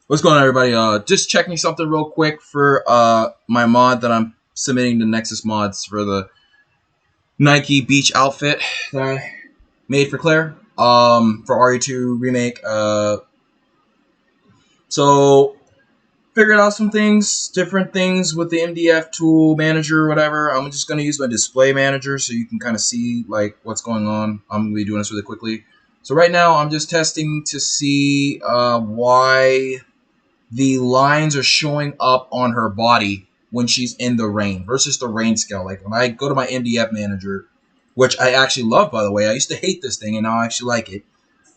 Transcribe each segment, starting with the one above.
What's going on, everybody? Just checking something real quick for my mod that I'm submitting to Nexus Mods for the Nike beach outfit that I made for Claire for RE2 remake. So figured out some things, different things with the MDF tool manager or whatever. I'm just gonna use my display manager so you can kind of see like what's going on. I'm gonna be doing this really quickly. So right now I'm just testing to see why the lines are showing up on her body when she's in the rain versus the rain scale. Like when I go to my MDF manager, which I actually love, by the way. I used to hate this thing and now I actually like it.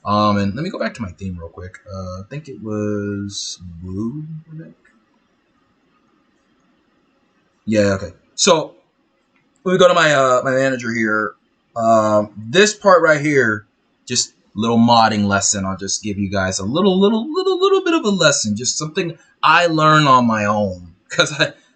And let me go back to my theme real quick. I think it was blue. Yeah, okay. So when we go to my my manager here, this part right here, just little modding lesson. I'll just give you guys a little bit of a lesson, just something I learned on my own because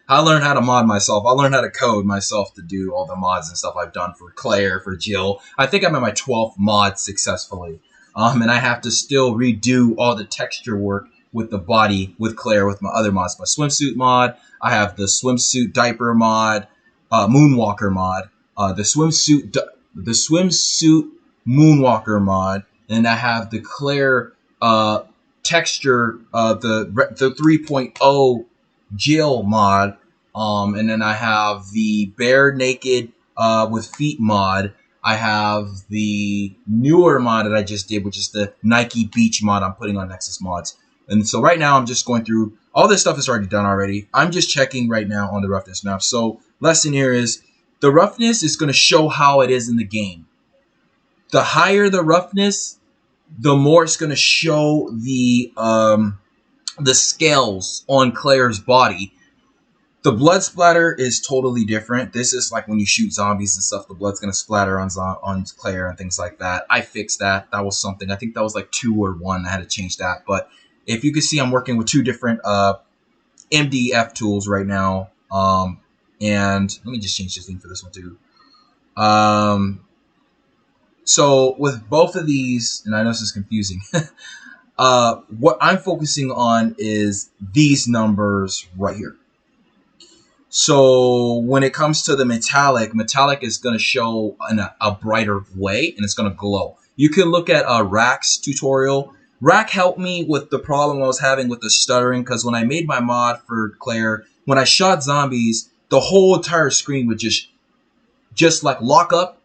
I learned how to mod myself. I learned how to code myself to do all the mods and stuff I've done for Claire, for Jill. I think I'm at my 12th mod successfully, and I have to still redo all the texture work with the body with Claire with my other mods. My swimsuit mod. I have the swimsuit diaper mod. Moonwalker mod, the swimsuit Moonwalker mod, and I have the Claire texture, the 3.0 Jill mod, and then I have the bare naked with feet mod. I have the newer mod that I just did, which is the Nike beach mod I'm putting on Nexus Mods. And so right now I'm just going through all this stuff is already done already. I'm just checking right now on the roughness map. So lesson here is the roughness is going to show how it is in the game. The higher the roughness, the more it's going to show the scales on Claire's body. The blood splatter is totally different. This is like when you shoot zombies and stuff, the blood's going to splatter on Claire and things like that. I fixed that. That was something. I think that was like 2 or 1. I had to change that. But if you can see, I'm working with 2 different MDF tools right now. And let me just change the theme for this one too. So with both of these, and I know this is confusing, what I'm focusing on is these numbers right here. So when it comes to the metallic is going to show in a brighter way, and it's going to glow. You can look at Rack's tutorial. Rack helped me with the problem I was having with the stuttering, because when I made my mod for Claire, when I shot zombies, the whole entire screen would just like lock up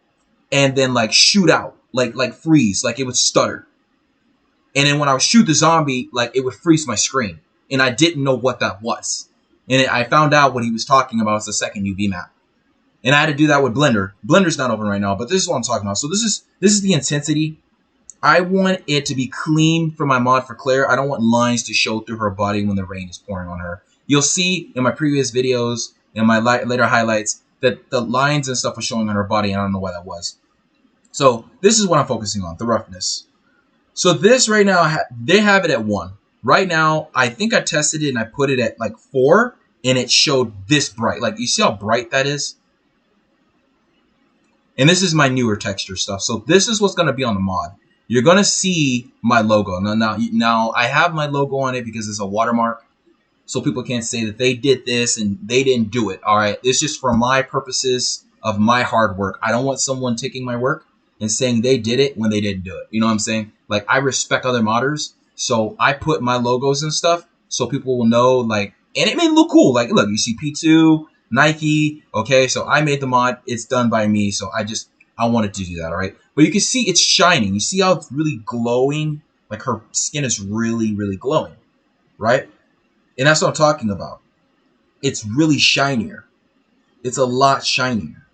and then like shoot out, like freeze, like it would stutter. And then when I would shoot the zombie, like it would freeze my screen, and I didn't know what that was. And I found out what he was talking about was the second UV map. And I had to do that with Blender. Blender's not open right now, but this is what I'm talking about. So this is the intensity. I want it to be clean for my mod for Claire. I don't want lines to show through her body when the rain is pouring on her. You'll see in my previous videos and my later highlights that the lines and stuff are showing on her body. I don't know why that was. So this is what I'm focusing on, the roughness. So this right now, they have it at 1. Right now, I think I tested it and I put it at like 4, and it showed this bright. Like, you see how bright that is? And this is my newer texture stuff. So this is what's going to be on the mod. You're going to see my logo. Now, I have my logo on it because it's a watermark. So people can't say that they did this and they didn't do it. All right. It's just for my purposes of my hard work. I don't want someone taking my work and saying they did it when they didn't do it. You know what I'm saying? Like, I respect other modders. So I put my logos and stuff so people will know, like, and it may look cool. Like, look, you see P2, Nike. Okay, so I made the mod. It's done by me. So I wanted to do that, all right? But you can see it's shining. You see how it's really glowing? Like, her skin is really, really glowing, right? And that's what I'm talking about. It's really shinier. It's a lot shinier.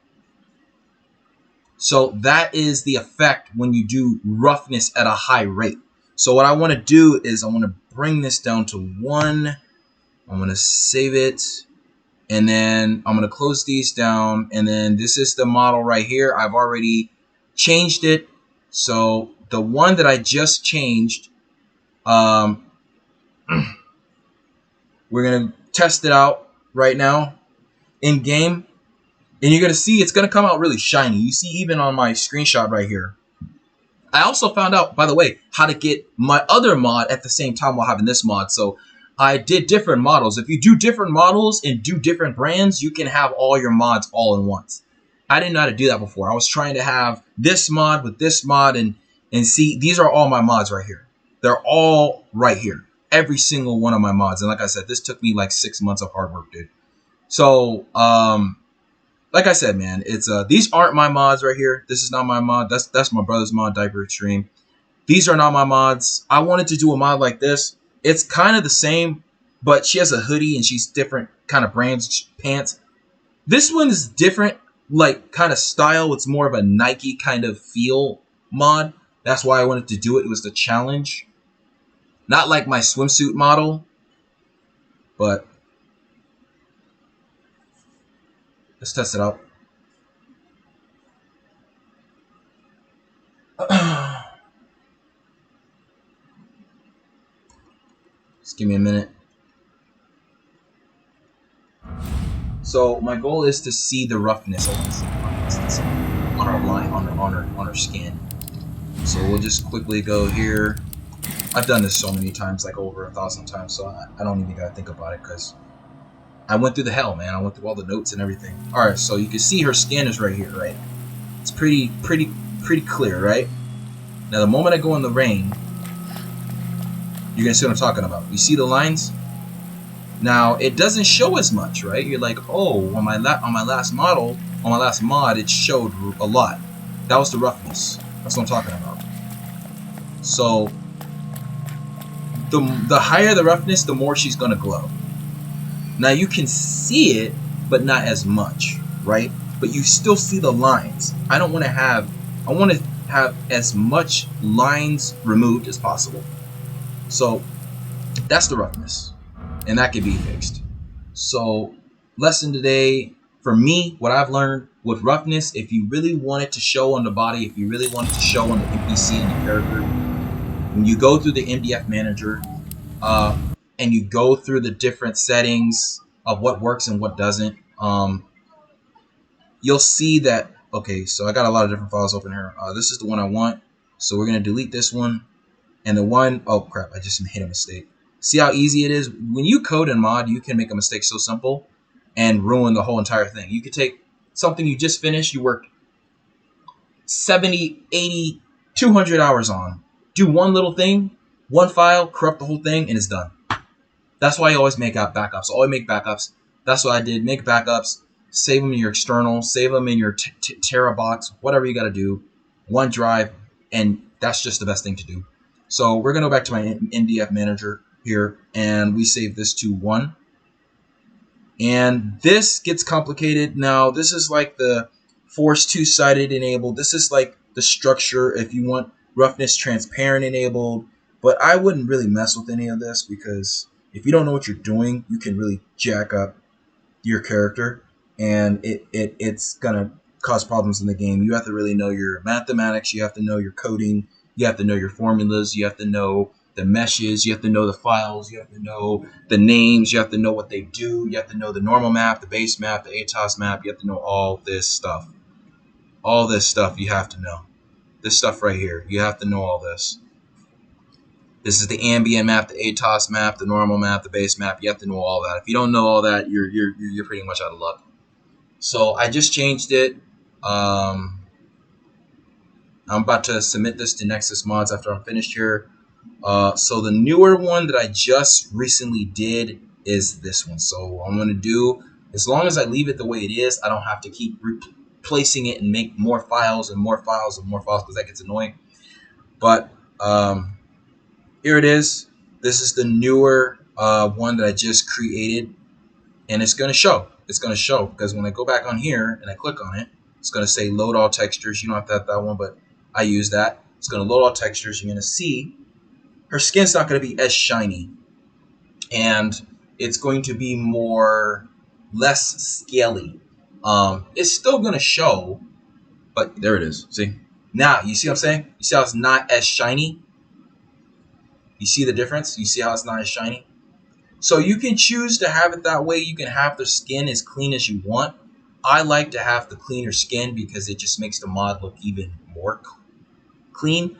So that is the effect when you do roughness at a high rate. So what I want to do is I want to bring this down to 1. I'm going to save it. And then I'm going to close these down. And then this is the model right here. I've already changed it. So the one that I just changed, we're going to test it out right now in game. And you're going to see it's going to come out really shiny. You see even on my screenshot right here, I also found out, by the way, how to get my other mod at the same time while having this mod. So I did different models. If you do different models and do different brands, you can have all your mods all in once. I didn't know how to do that before. I was trying to have this mod with this mod, and see, these are all my mods right here. They're all right here. Every single one of my mods. And like I said, this took me like 6 months of hard work, dude. So, like I said, man, it's these aren't my mods right here. This is not my mod. That's my brother's mod, Diaper Extreme. These are not my mods. I wanted to do a mod like this. It's kind of the same, but she has a hoodie and she's different kind of brands pants. This one is different, like kind of style. It's more of a Nike kind of feel mod. That's why I wanted to do it. It was the challenge. Not like my swimsuit model, but let's test it out. Just give me a minute. So my goal is to see the roughness on our line, on our skin. So we'll just quickly go here. I've done this so many times, like over 1,000 times, so I don't even gotta think about it because I went through the hell, man. I went through all the notes and everything. All right, so you can see her skin is right here, right? It's pretty clear, right? Now the moment I go in the rain, you're gonna see what I'm talking about. You see the lines? Now it doesn't show as much, right? You're like, oh, on my last mod, it showed a lot. That was the roughness. That's what I'm talking about. So the higher the roughness, the more she's gonna glow. Now you can see it, but not as much, right? But you still see the lines. I want to have as much lines removed as possible. So that's the roughness, and that can be fixed. So lesson today, for me, what I've learned with roughness, if you really want it to show on the body, if you really want it to show on the NPC and the character, when you go through the MDF manager, and you go through the different settings of what works and what doesn't, you'll see that, okay, so I got a lot of different files open here. This is the one I want. So we're going to delete this one. And the one, oh crap, I just made a mistake. See how easy it is? When you code and mod, you can make a mistake so simple and ruin the whole entire thing. You could take something you just finished, you worked 70, 80, 200 hours on. Do one little thing, one file, corrupt the whole thing, and it's done. That's why you always make out backups. Always make backups. That's what I did. Make backups. Save them in your external. Save them in your Terra box. Whatever you got to do. OneDrive. And that's just the best thing to do. So we're going to go back to my MDF manager here. And we save this to 1. And this gets complicated. Now, this is like the force two-sided enabled. This is like the structure if you want roughness transparent enabled. But I wouldn't really mess with any of this because if you don't know what you're doing, you can really jack up your character, and it's gonna cause problems in the game. You have to really know your mathematics, you have to know your coding, you have to know your formulas, you have to know the meshes, you have to know the files, you have to know the names, you have to know what they do, you have to know the normal map, the base map, the ATOS map, you have to know all this stuff. All this stuff you have to know. This stuff right here, you have to know all this. This is the ambient map, the ATOS map, the normal map, the base map. You have to know all that. If you don't know all that, you're pretty much out of luck. So I just changed it. I'm about to submit this to Nexus Mods after I'm finished here. So the newer one that I just recently did is this one. So what I'm going to do, as long as I leave it the way it is, I don't have to keep replacing it and make more files and more files and more files because that gets annoying. But here it is. This is the newer one that I just created, and it's going to show. It's going to show because when I go back on here and I click on it, it's going to say load all textures. You don't have to have that one, but I use that. It's going to load all textures. You're going to see her skin's not going to be as shiny, and it's going to be less scaly. It's still going to show, but there it is. See? Now, you see what I'm saying? You see how it's not as shiny? You see the difference? You see how it's not as shiny? So you can choose to have it that way. You can have the skin as clean as you want. I like to have the cleaner skin because it just makes the mod look even more clean.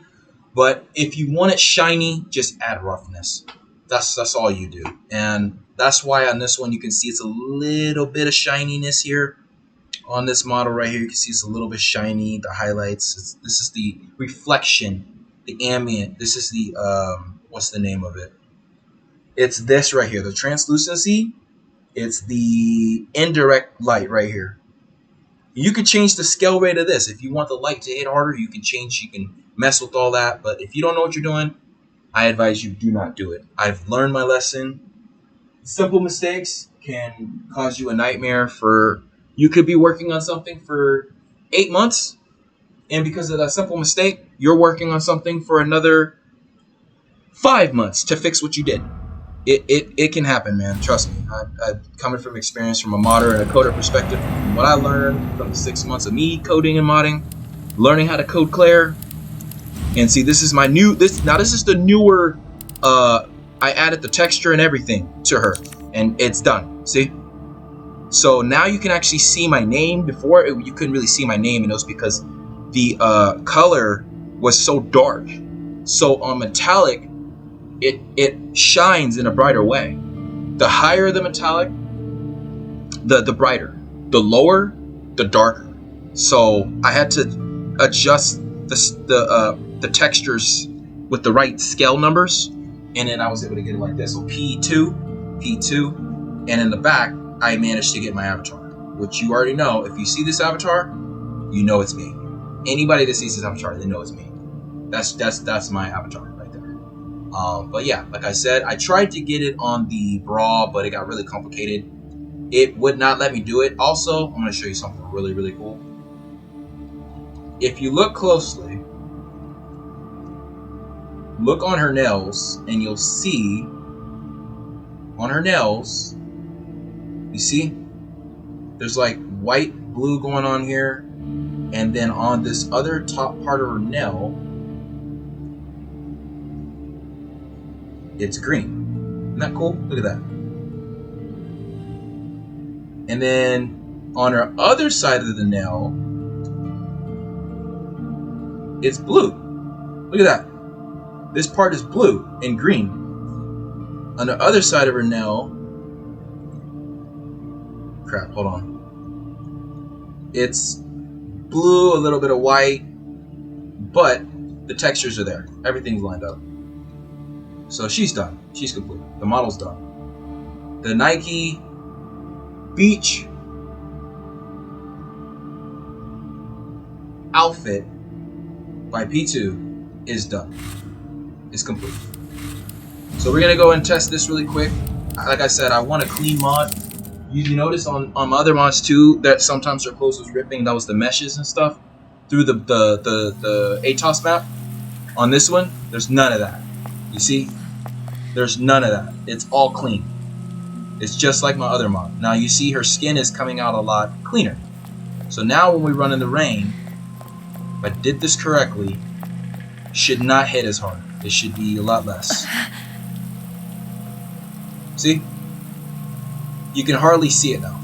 But if you want it shiny, just add roughness. That's all you do. And that's why on this one you can see it's a little bit of shininess here. On this model right here, you can see it's a little bit shiny. The highlights. This is the reflection, the ambient. This is the what's the name of it? It's this right here, the translucency. It's the indirect light right here. You can change the scale rate of this. If you want the light to hit harder, you can change. You can mess with all that. But if you don't know what you're doing, I advise you do not do it. I've learned my lesson. Simple mistakes can cause you a nightmare. You could be working on something for 8 months, and because of that simple mistake, you're working on something for another 5 months to fix what you did. It can happen, man. Trust me. I coming from experience from a modder and a coder perspective, from what I learned from the 6 months of me coding and modding, learning how to code Claire. And see, this is my new, this is the newer, I added the texture and everything to her, and it's done. See? So now you can actually see my name. Before, you couldn't really see my name, and it was because the color was so dark. So on metallic, it shines in a brighter way. The higher the metallic, the brighter. The lower, the darker. So I had to adjust the textures with the right scale numbers, and then I was able to get it like this. So P2, and in the back, I managed to get my avatar, which you already know. If you see this avatar, you know it's me. Anybody that sees this avatar, they know it's me. That's my avatar right there. But yeah, like I said, I tried to get it on the Brawl, but it got really complicated. It would not let me do it. Also, I'm going to show you something really, really cool. If you look closely, look on her nails, and you'll see on her nails, you see, there's like white, blue going on here, and then on this other top part of her nail, it's green. Isn't that cool? Look at that. And then on her other side of the nail, it's blue. Look at that. This part is blue and green. On the other side of her nail, crap, hold on. It's blue, a little bit of white, but the textures are there. Everything's lined up. So she's done. She's complete. The model's done. The Nikey beach outfit by P2 is done. It's complete. So we're gonna go and test this really quick. Like I said, I want a clean mod. You notice on my other mods too that sometimes their clothes was ripping. That was the meshes and stuff through the ATOS map. On this one, there's none of that. You see? There's none of that. It's all clean. It's just like my other mod. Now you see her skin is coming out a lot cleaner. So now when we run in the rain, if I did this correctly, should not hit as hard. It should be a lot less. See? You can hardly see it now.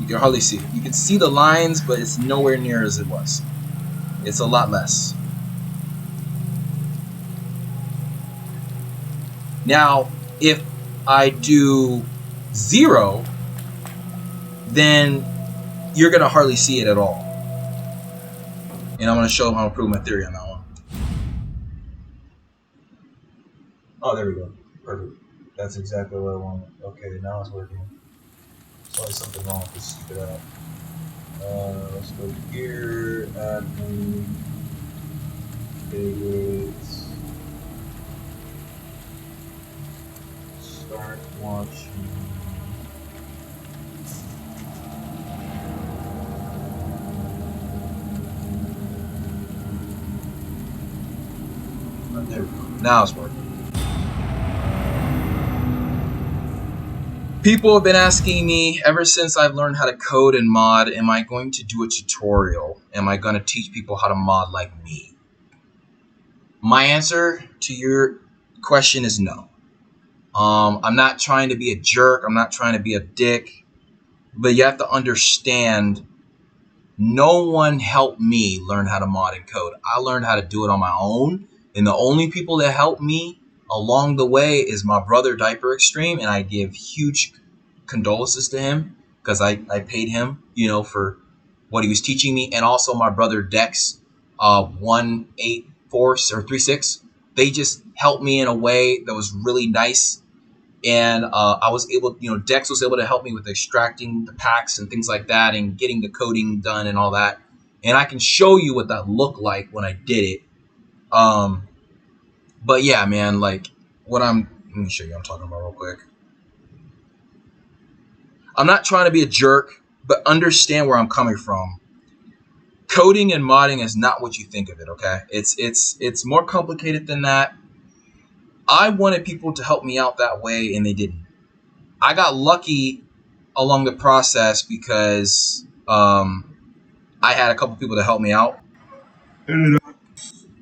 You can hardly see it. You can see the lines, but it's nowhere near as it was. It's a lot less. Now, if I do 0, then you're going to hardly see it at all. And I'm going to show them how to prove my theory on that one. Oh, there we go. Perfect. That's exactly what I wanted. Okay, now it's working. There's probably something wrong with this stupid app. Let's go here, admin, favorites, start watching. Oh, there we go. Now it's working. People have been asking me ever since I've learned how to code and mod, am I going to do a tutorial? Am I going to teach people how to mod like me? My answer to your question is no. I'm not trying to be a jerk. I'm not trying to be a dick. But you have to understand no one helped me learn how to mod and code. I learned how to do it on my own. And the only people that helped me along the way is my brother Diaper Extreme. And I give huge condolences to him because I paid him, for what he was teaching me. And also my brother Dex, 184 or 36. They just helped me in a way that was really nice. And I was able, Dex was able to help me with extracting the packs and things like that and getting the coding done and all that. And I can show you what that looked like when I did it. But yeah, man, like let me show you what I'm talking about real quick. I'm not trying to be a jerk, but understand where I'm coming from. Coding and modding is not what you think of it, okay? It's more complicated than that. I wanted people to help me out that way, and they didn't. I got lucky along the process because I had a couple people to help me out.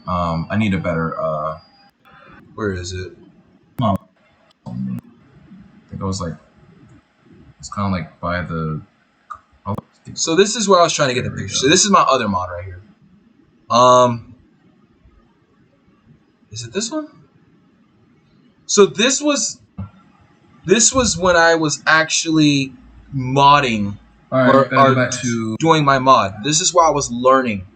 I need a better where is it? I think I was it's kind of like by the. So this is where I was trying to get the picture. So this is my other mod right here. Is it this one? So this was when I was actually modding or doing my mod. This is where I was learning.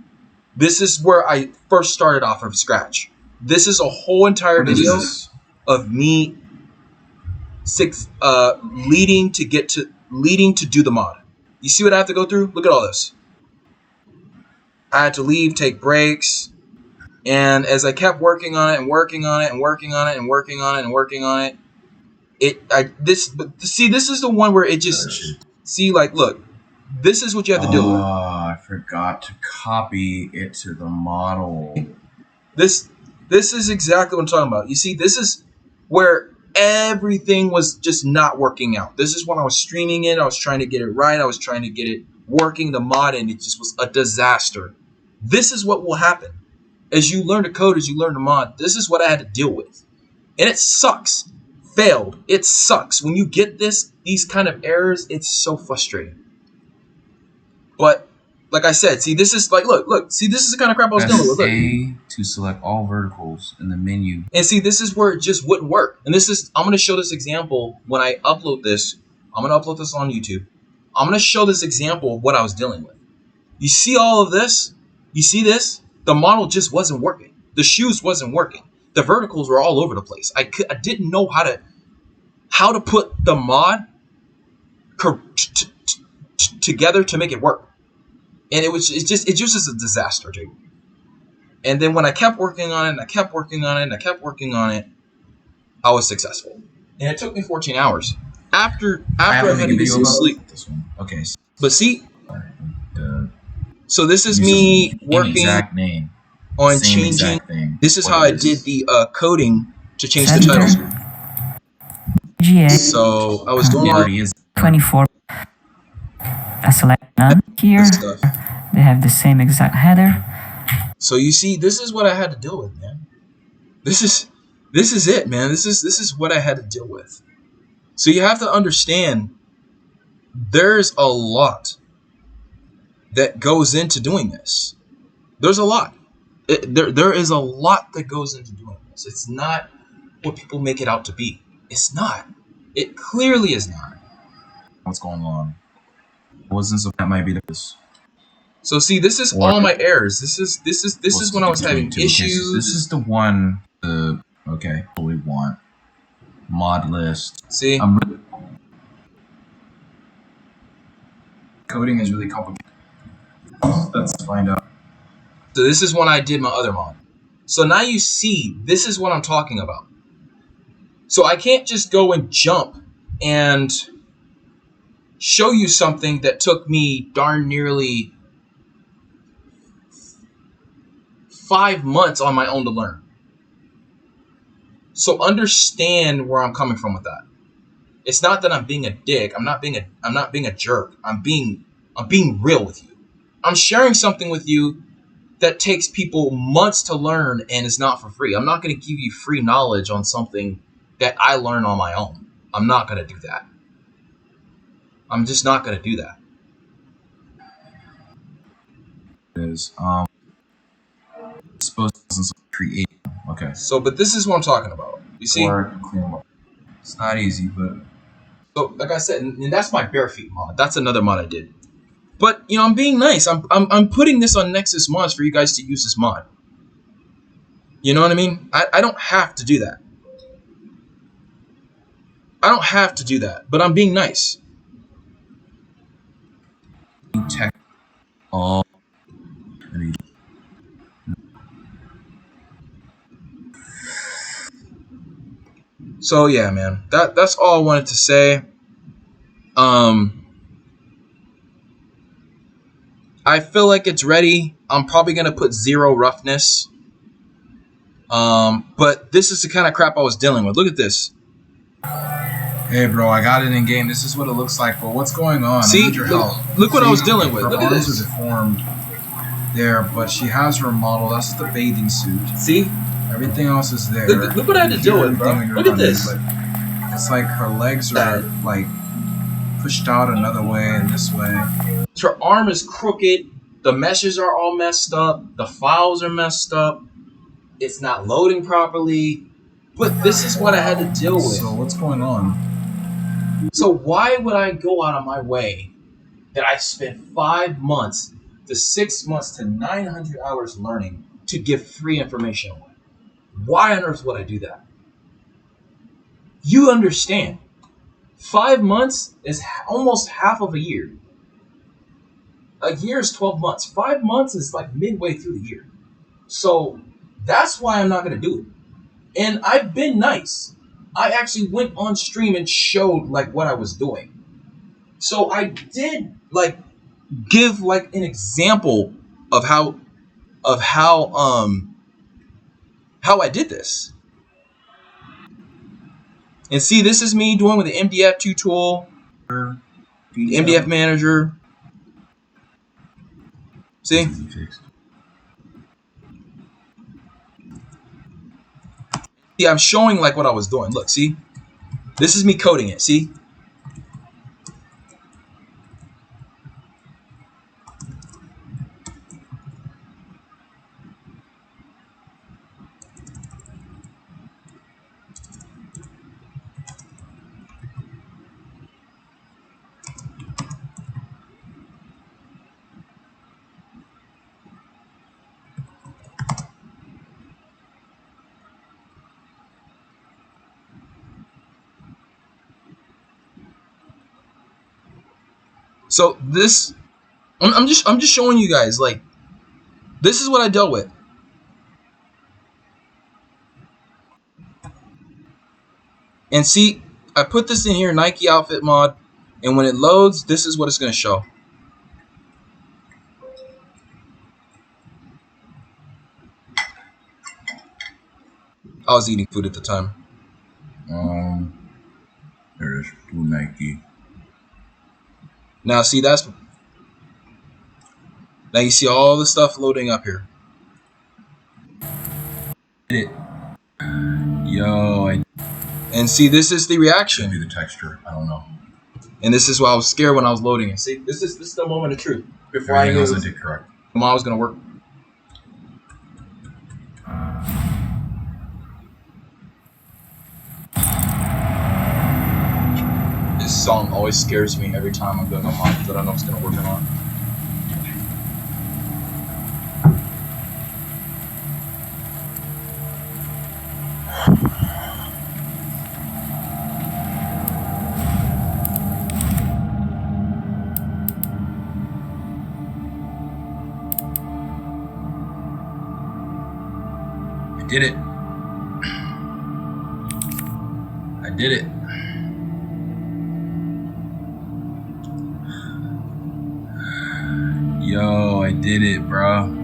This is where I first started off from scratch. This is a whole entire video of me leading to do the mod. You see what I have to go through? Look at all this. I had to leave, take breaks, and as I kept working on it and working on it and working on it and working on it and working on it, this is the one where it just look, this is what you have to deal with. I forgot to copy it to the model. This is exactly what I'm talking about. You see, this is where everything was just not working out. This is when I was streaming it. I was trying to get it right. I was trying to get it working, the mod, and it just was a disaster. This is what will happen. As you learn to code, as you learn to mod, this is what I had to deal with. And it sucks. Failed. It sucks. When you get these kind of errors, it's so frustrating. But like I said, see, this is look, see, this is the kind of crap I was dealing with. Look. A to select all verticals in the menu. And see, this is where it just wouldn't work. And I'm going to show this example when I upload this. I'm going to upload this on YouTube. I'm going to show this example of what I was dealing with. You see all of this? You see this? The model just wasn't working. The shoes wasn't working. The verticals were all over the place. I didn't know how to put the mod together to make it work. And it just a disaster, dude. And then when I kept working on it, and I kept working on it, and I kept working on it, I was successful. And it took me 14 hours. After I had to get some sleep. This one. Okay. But see, so this is me working on changing. This is how I did the coding to change the title screen. So I was doing 24. I select none here. They have the same exact header. So you see, this is what I had to deal with, man. This is it, man. This is what I had to deal with. So you have to understand, there's a lot that goes into doing this. There's a lot. There is a lot that goes into doing this. It's not what people make it out to be. It's not. It clearly is not. What's going on? Wasn't so that might be this. So see, this is all my errors. This is when I was having issues. This is the one. Okay, we want mod list. See, coding is really complicated. Let's find out. So this is when I did my other mod. So now you see, this is what I'm talking about. So I can't just go and jump and show you something that took me darn nearly 5 months on my own to learn. So understand where I'm coming from with that. It's not that I'm being a dick. I'm not being a jerk. I'm being real with you. I'm sharing something with you that takes people months to learn and is not for free. I'm not going to give you free knowledge on something that I learn on my own. I'm not going to do that. I'm just not going to do that. is. It's supposed to create. Okay. So, but this is what I'm talking about. You see? It's not easy, but So, like I said, and that's my bare feet mod. That's another mod I did. But you know, I'm being nice. I'm putting this on Nexus Mods for you guys to use this mod. You know what I mean? I don't have to do that. I don't have to do that, but I'm being nice. tech. Oh. So yeah, man. That's all I wanted to say. I feel like it's ready. I'm probably gonna put 0 roughness. But this is the kind of crap I was dealing with. Look at this. Hey, bro, I got it in game. This is what it looks like. But what's going on? See, I need your help. look what I was dealing with. Her Look at arms this. are deformed there, but she has her model. That's the bathing suit. See, everything else is there. Look what I had to deal with, bro. Look at this. It's like her legs are like pushed out another way and this way. Her arm is crooked. The meshes are all messed up. The files are messed up. It's not loading properly. But this is what I had to deal with. So what's going on? So why would I go out of my way that I spent 5 months to 6 months to 900 hours learning to give free information away? Why on earth would I do that? You understand. 5 months is almost half of a year. A year is 12 months. 5 months is like midway through the year. So that's why I'm not going to do it. And I've been nice. I actually went on stream and showed like what I was doing. So I did like give like an example of how I did this. And see, this is me doing with the MDF2 tool, the MDF manager. See? See, I'm showing like what I was doing. Look, see? This is me coding it, see? So this, I'm just showing you guys like, this is what I dealt with. And see, I put this in here, Nike outfit mod, and when it loads, this is what it's going to show. I was eating food at the time. There's Nike. Now see, now you see all the stuff loading up here. And see, this is the reaction. Maybe the texture. I don't know. And this is why I was scared when I was loading it. See, this is the moment of truth. Before I knew I did correct. Tomorrow was gonna work. This song always scares me every time I'm doing a mod that I don't know it's gonna work or not. Did it. I did it. Yo, I did it, bro.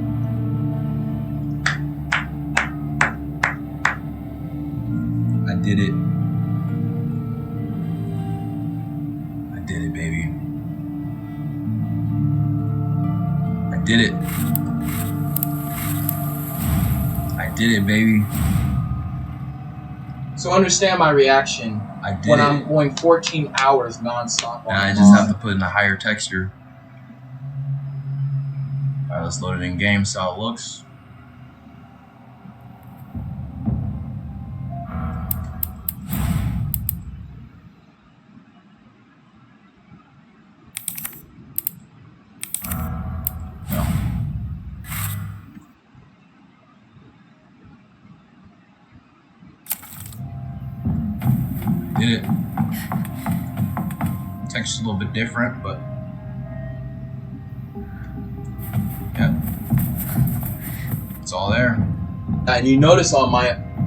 I did it. I did it, baby. I did it. I did it, baby. So understand my reaction when I'm going 14 hours nonstop. And I just have to put in a higher texture. Alright, let's load it in game, see how it looks. Did it. Texture's a little bit different, but yeah, it's all there. And you notice on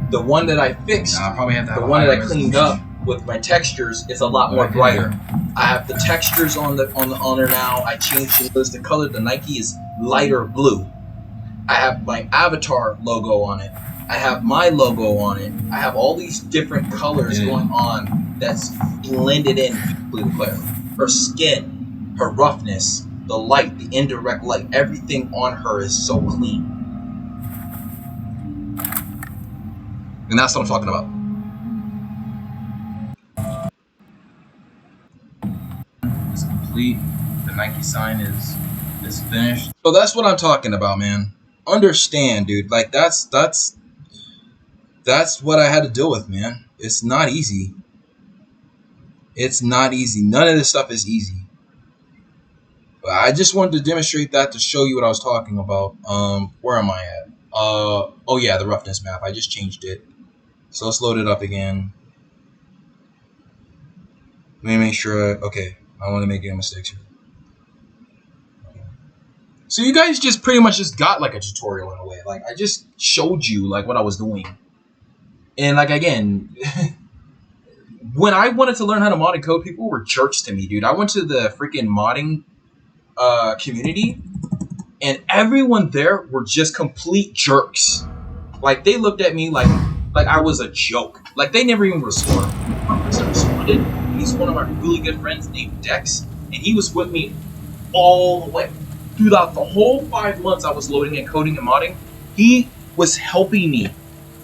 the one that I fixed, now I probably have to have the one that I cleaned up with my textures, it's a lot more brighter. I have the textures on there now. I changed the color. The Nikey is lighter blue. I have my avatar logo on it. I have my logo on it. I have all these different colors going on that's blended in beautifully with Claire. Her skin, her roughness, the light, the indirect light, everything on her is so clean. And that's what I'm talking about. It's complete. The Nike sign is finished. So that's what I'm talking about, man. Understand, dude. Like that's what I had to deal with, man. It's not easy. It's not easy. None of this stuff is easy. But I just wanted to demonstrate that to show you what I was talking about. Where am I at? Oh yeah, the roughness map. I just changed it. So let's load it up again. Let me make sure. Okay, I want to make any mistakes here. Okay. So you guys just pretty much just got like a tutorial in a way. Like I just showed you like what I was doing. And like again, when I wanted to learn how to mod and code, people were jerks to me, dude. I went to the freaking modding community, and everyone there were just complete jerks. Like they looked at me like I was a joke. Like they never even responded. He's one of my really good friends named Dex, and he was with me all the way throughout the whole 5 months I was loading and coding and modding. He was helping me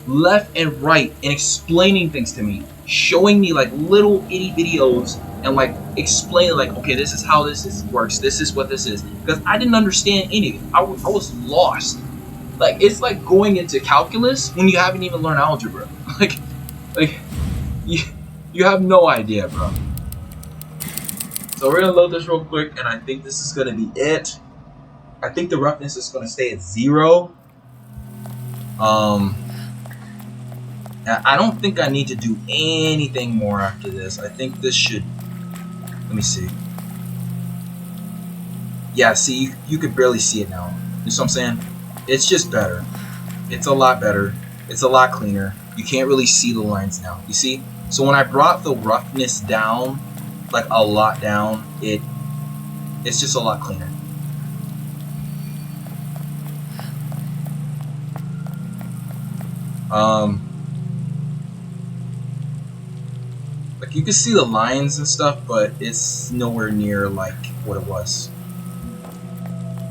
left and right and explaining things to me, showing me like little itty videos and like explaining like, okay, this is how this works, this is what this is, because I didn't understand any of it. I was lost. Like it's like going into calculus when you haven't even learned algebra. like you have no idea, bro. So we're gonna load this real quick, and I think this is gonna be it. I think the roughness is gonna stay at 0. I don't think I need to do anything more after this. I think this should... Let me see. Yeah, see, you could barely see it now. You know what I'm saying? It's just better. It's a lot better. It's a lot cleaner. You can't really see the lines now. You see? So when I brought the roughness down, like a lot down, it's just a lot cleaner. Like you can see the lines and stuff, but it's nowhere near like what it was.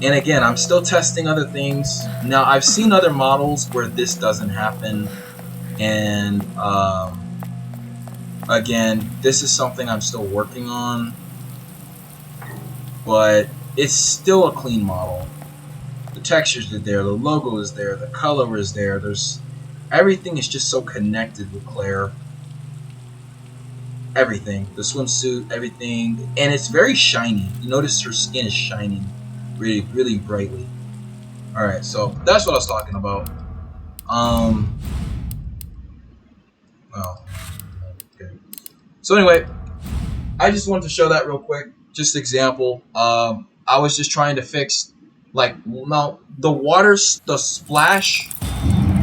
And again, I'm still testing other things. Now I've seen other models where this doesn't happen, and again, this is something I'm still working on, but it's still a clean model. The textures are there, the logo is there, the color is there. Everything is just so connected with Claire. Everything, the swimsuit, everything, and it's very shiny. You notice her skin is shining really, really brightly. All right, so that's what I was talking about. Oh, okay. So anyway, I just wanted to show that real quick, just example. I was just trying to fix, like, now the water's the splash.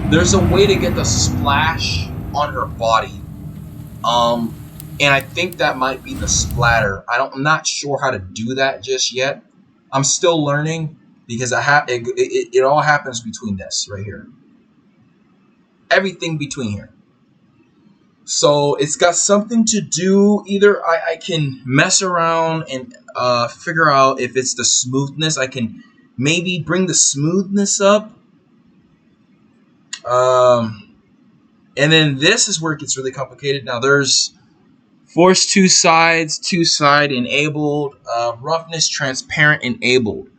There's a way to get the splash on her body. And I think that might be the splatter. I'm not sure how to do that just yet. I'm still learning because it all happens between this right here. Everything between here. So it's got something to do. Either I can mess around and figure out if it's the smoothness. I can maybe bring the smoothness up. And then this is where it gets really complicated. Now there's force two side enabled, roughness transparent enabled.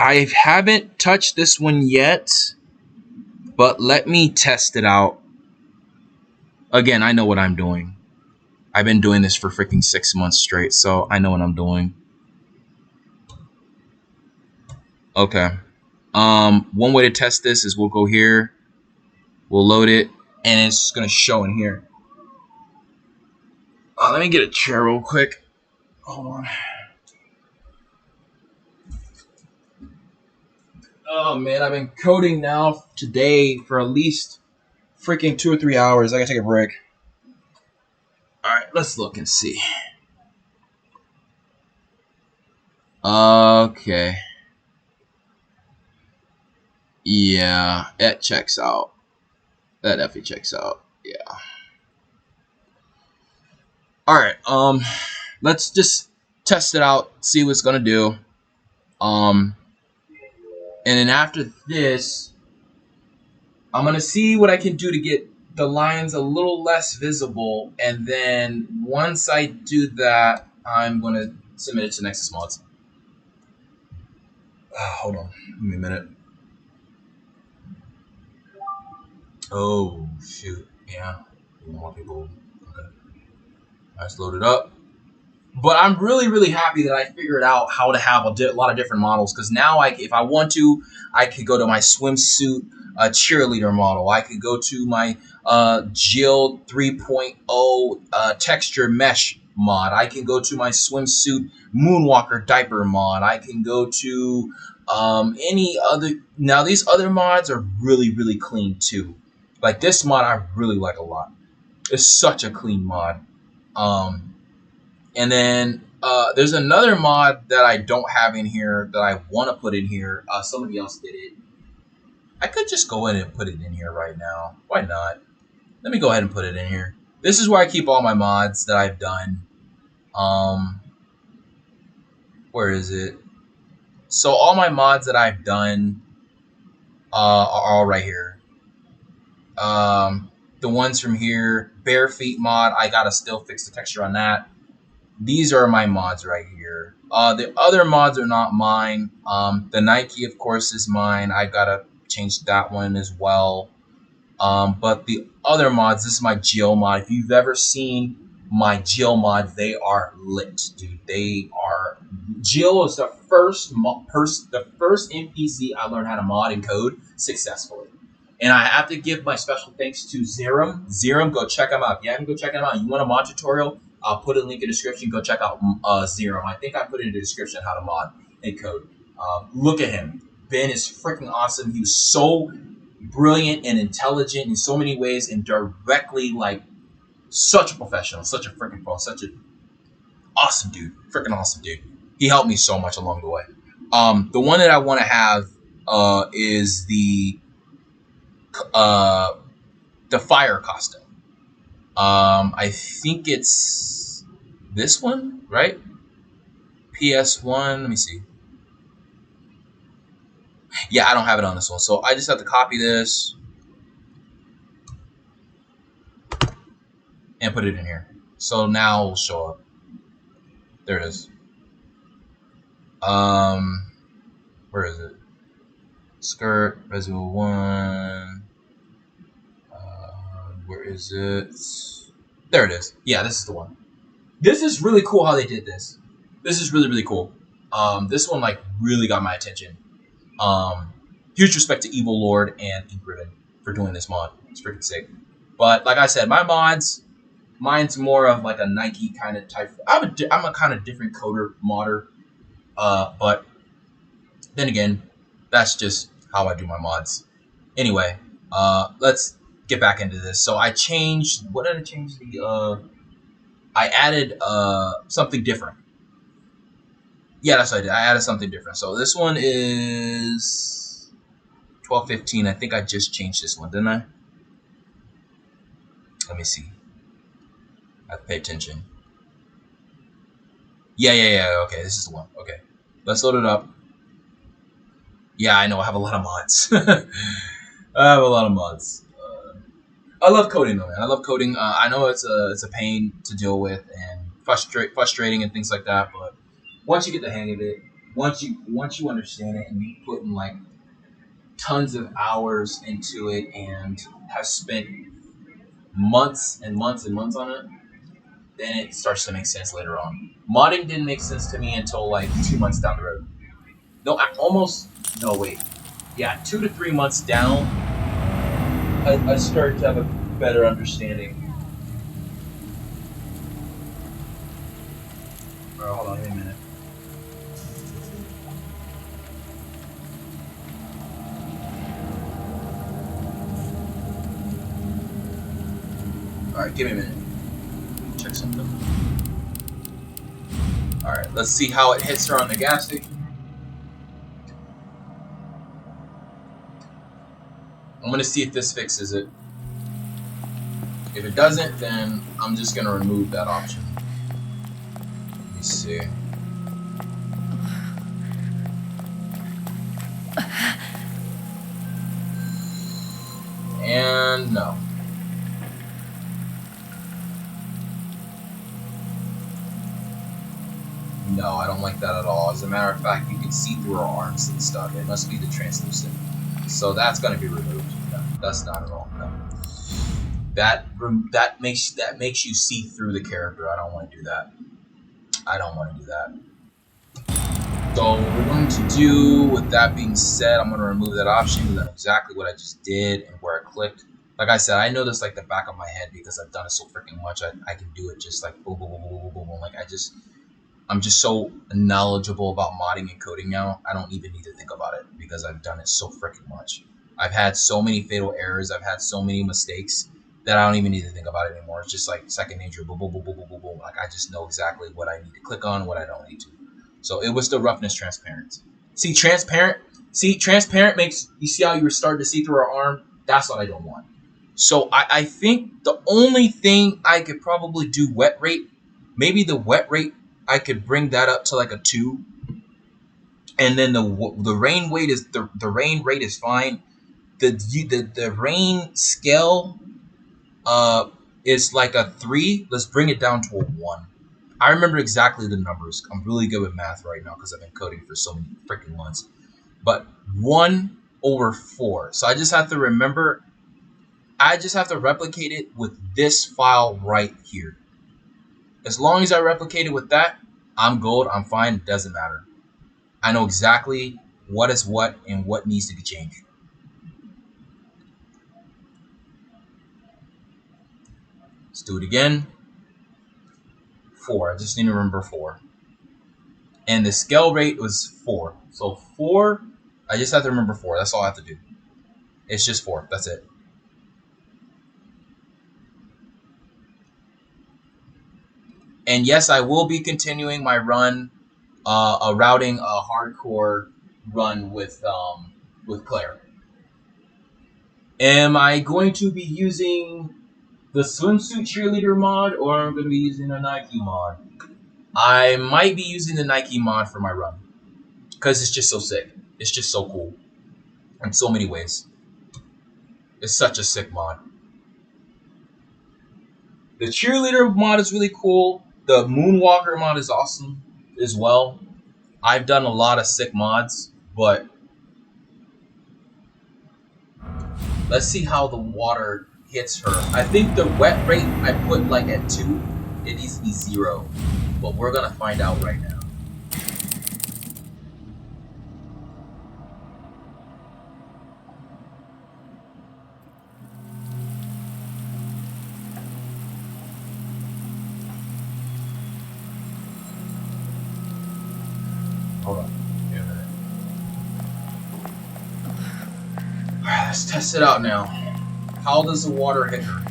I haven't touched this one yet, but let me test it out. Again, I know what I'm doing. I've been doing this for freaking 6 months straight, so I know what I'm doing. Okay. One way to test this is we'll go here, we'll load it, and it's gonna show in here. Let me get a chair real quick. Hold on. Oh man, I've been coding now today for at least freaking 2 or 3 hours. I gotta take a break. Alright, let's look and see. Okay. Yeah, that checks out. That definitely checks out. Yeah. Alright, let's just test it out, see what it's gonna do. And then after this, I'm gonna see what I can do to get the lines a little less visible, and then once I do that, I'm gonna submit it to Nexus Mods. Hold on, give me a minute. Oh shoot, yeah, more people. Okay, let's load it up. But I'm really happy that I figured out how to have a lot of different models, because now if I want to, I could go to my swimsuit cheerleader model. I could go to my Jill 3.0 texture mesh mod. I can go to my swimsuit Moonwalker diaper mod. I can go to any other. Now these other mods are really clean too. Like this mod, I really like a lot. It's such a clean mod. And then there's another mod that I don't have in here that I want to put in here. Somebody else did it. I could just go in and put it in here right now. Why not? Let me go ahead and put it in here. This is where I keep all my mods that I've done. Where is it? So all my mods that I've done are all right here. The ones from here, bare feet mod, I gotta still fix the texture on that. These are my mods right here. The other mods are not mine. The Nikey, of course, is mine. I gotta change that one as well. But the other mods, this is my Jill mod. If you've ever seen my Jill mods, they are lit, dude. They are. Jill is the first NPC I learned how to mod and code successfully. And I have to give my special thanks to Zerum. Zerum, go check him out. If you haven't, go check him out. You want a mod tutorial? I'll put a link in the description. Go check out Zerum. I think I put it in the description how to mod and code. Look at him. Ben is freaking awesome. He was so brilliant and intelligent in so many ways, and directly like such a professional, such a freaking pro, such an awesome dude. Freaking awesome dude. He helped me so much along the way. The one that I want to have is the fire costume. I think it's this one, right? PS1. Let me see. Yeah, I don't have it on this one, so I just have to copy this and put it in here. So now it'll show up. There it is. Where is it? Skirt, Resident 1. Where is it? There it is. Yeah, this is the one. This is really cool how they did this. This is really cool. This one like really got my attention. Huge respect to Evil Lord and Ingriven for doing this mod. It's freaking sick. But like I said, my mods, mine's more of like a Nikey kind of type. I'm a kind of different coder modder. But then again, that's just how I do my mods. Anyway, let's get back into this. So I changed. What did I change? I added something different. Yeah, that's what I did. I added something different. So this one is 12:15. I think I just changed this one, didn't I? Let me see. I have to pay attention. Yeah. Okay, this is the one. Okay, let's load it up. Yeah, I know. I have a lot of mods. I have a lot of mods. I love coding though, man. I love coding. I know it's a pain to deal with and frustrating and things like that, but once you get the hang of it, once you understand it and you put in like tons of hours into it and have spent months and months and months on it, then it starts to make sense later on. Modding didn't make sense to me until like 2 months down the road. No, no, wait. Yeah, 2 to 3 months down, I started to have a better understanding. Alright, hold on, give me a minute. Alright, give me a minute. Check something. Alright, let's see how it hits her on the gas station. I'm gonna see if this fixes it. If it doesn't, then I'm just gonna remove that option. Let me see. And no. No, I don't like that at all. As a matter of fact, you can see through her arms and stuff. It must be the translucent. So that's gonna be removed. No, that's not at all. No. That makes you see through the character. I don't want to do that. I don't want to do that. So what we're going to do, with that being said, I'm going to remove that option because I know exactly what I just did and where I clicked. Like I said, I know this like the back of my head because I've done it so freaking much. I can do it just like boom, boom, boom, boom, boom, boom. Like I'm just so knowledgeable about modding and coding now. I don't even need to think about it because I've done it so freaking much. I've had so many fatal errors. I've had so many mistakes that I don't even need to think about it anymore. It's just like second nature. Boom, boom, boom, boom, boom, boom, boom. Like I just know exactly what I need to click on, what I don't need to. So it was the roughness transparent. See, transparent makes you see how you were starting to see through her arm. That's what I don't want. So I think the only thing I could probably do wet rate, maybe the wet rate, I could bring that up to like a 2, and then the rain weight is the rain rate is fine. The rain scale is like a 3. Let's bring it down to a 1. I remember exactly the numbers. I'm really good with math right now because I've been coding for so many freaking months. But 1/4. So I just have to remember. I just have to replicate it with this file right here. As long as I replicate it with that, I'm gold. I'm fine. It doesn't matter. I know exactly what is what and what needs to be changed. Let's do it again. 4. I just need to remember 4. And the scale rate was 4. So 4, I just have to remember 4. That's all I have to do. It's just 4. That's it. And yes, I will be continuing my run, routing a hardcore run with Claire. Am I going to be using the swimsuit cheerleader mod, or I'm going to be using a Nike mod? I might be using the Nike mod for my run because it's just so sick. It's just so cool in so many ways. It's such a sick mod. The cheerleader mod is really cool. The Moonwalker mod is awesome as well. I've done a lot of sick mods, but let's see how the water hits her. I think the wet rate I put like at 2. It needs to be 0, but we're gonna find out right now. Hold on. Give me a minute. Alright, let's test it out now. How does the water hit her?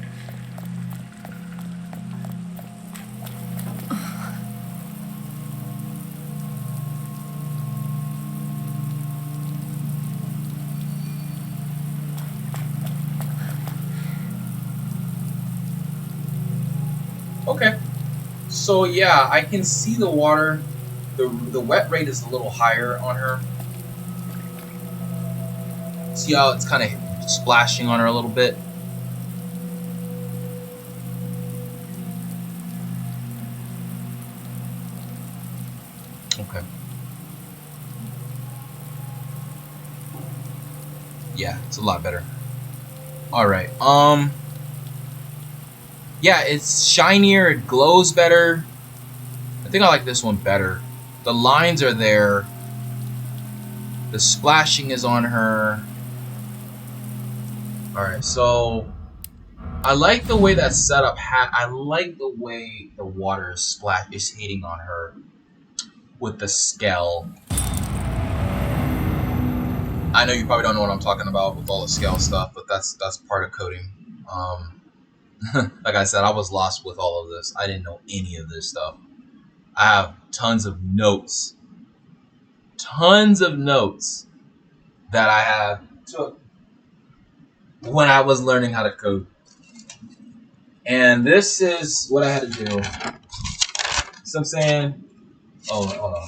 Okay. So yeah, I can see the water. The wet rate is a little higher on her. See how it's kind of splashing on her a little bit? Okay. Yeah, it's a lot better. All right. Yeah, it's shinier. It glows better. I think I like this one better. The lines are there. The splashing is on her. All right, so I like the way that's set up. I like the way the water is hitting on her with the scale. I know you probably don't know what I'm talking about with all the scale stuff, but that's part of coding. Like I said, I was lost with all of this. I didn't know any of this stuff. I have tons of notes that I have took when I was learning how to code. And this is what I had to do. So I'm saying, oh, hold on.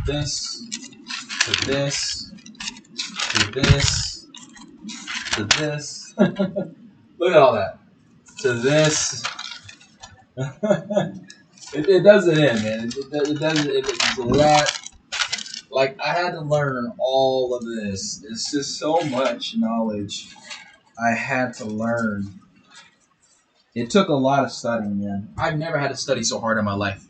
This to this to this to this. Look at all that. To this. it does it in, man. It does it. It's a lot. Like, I had to learn all of this. It's just so much knowledge I had to learn. It took a lot of studying, man. I've never had to study so hard in my life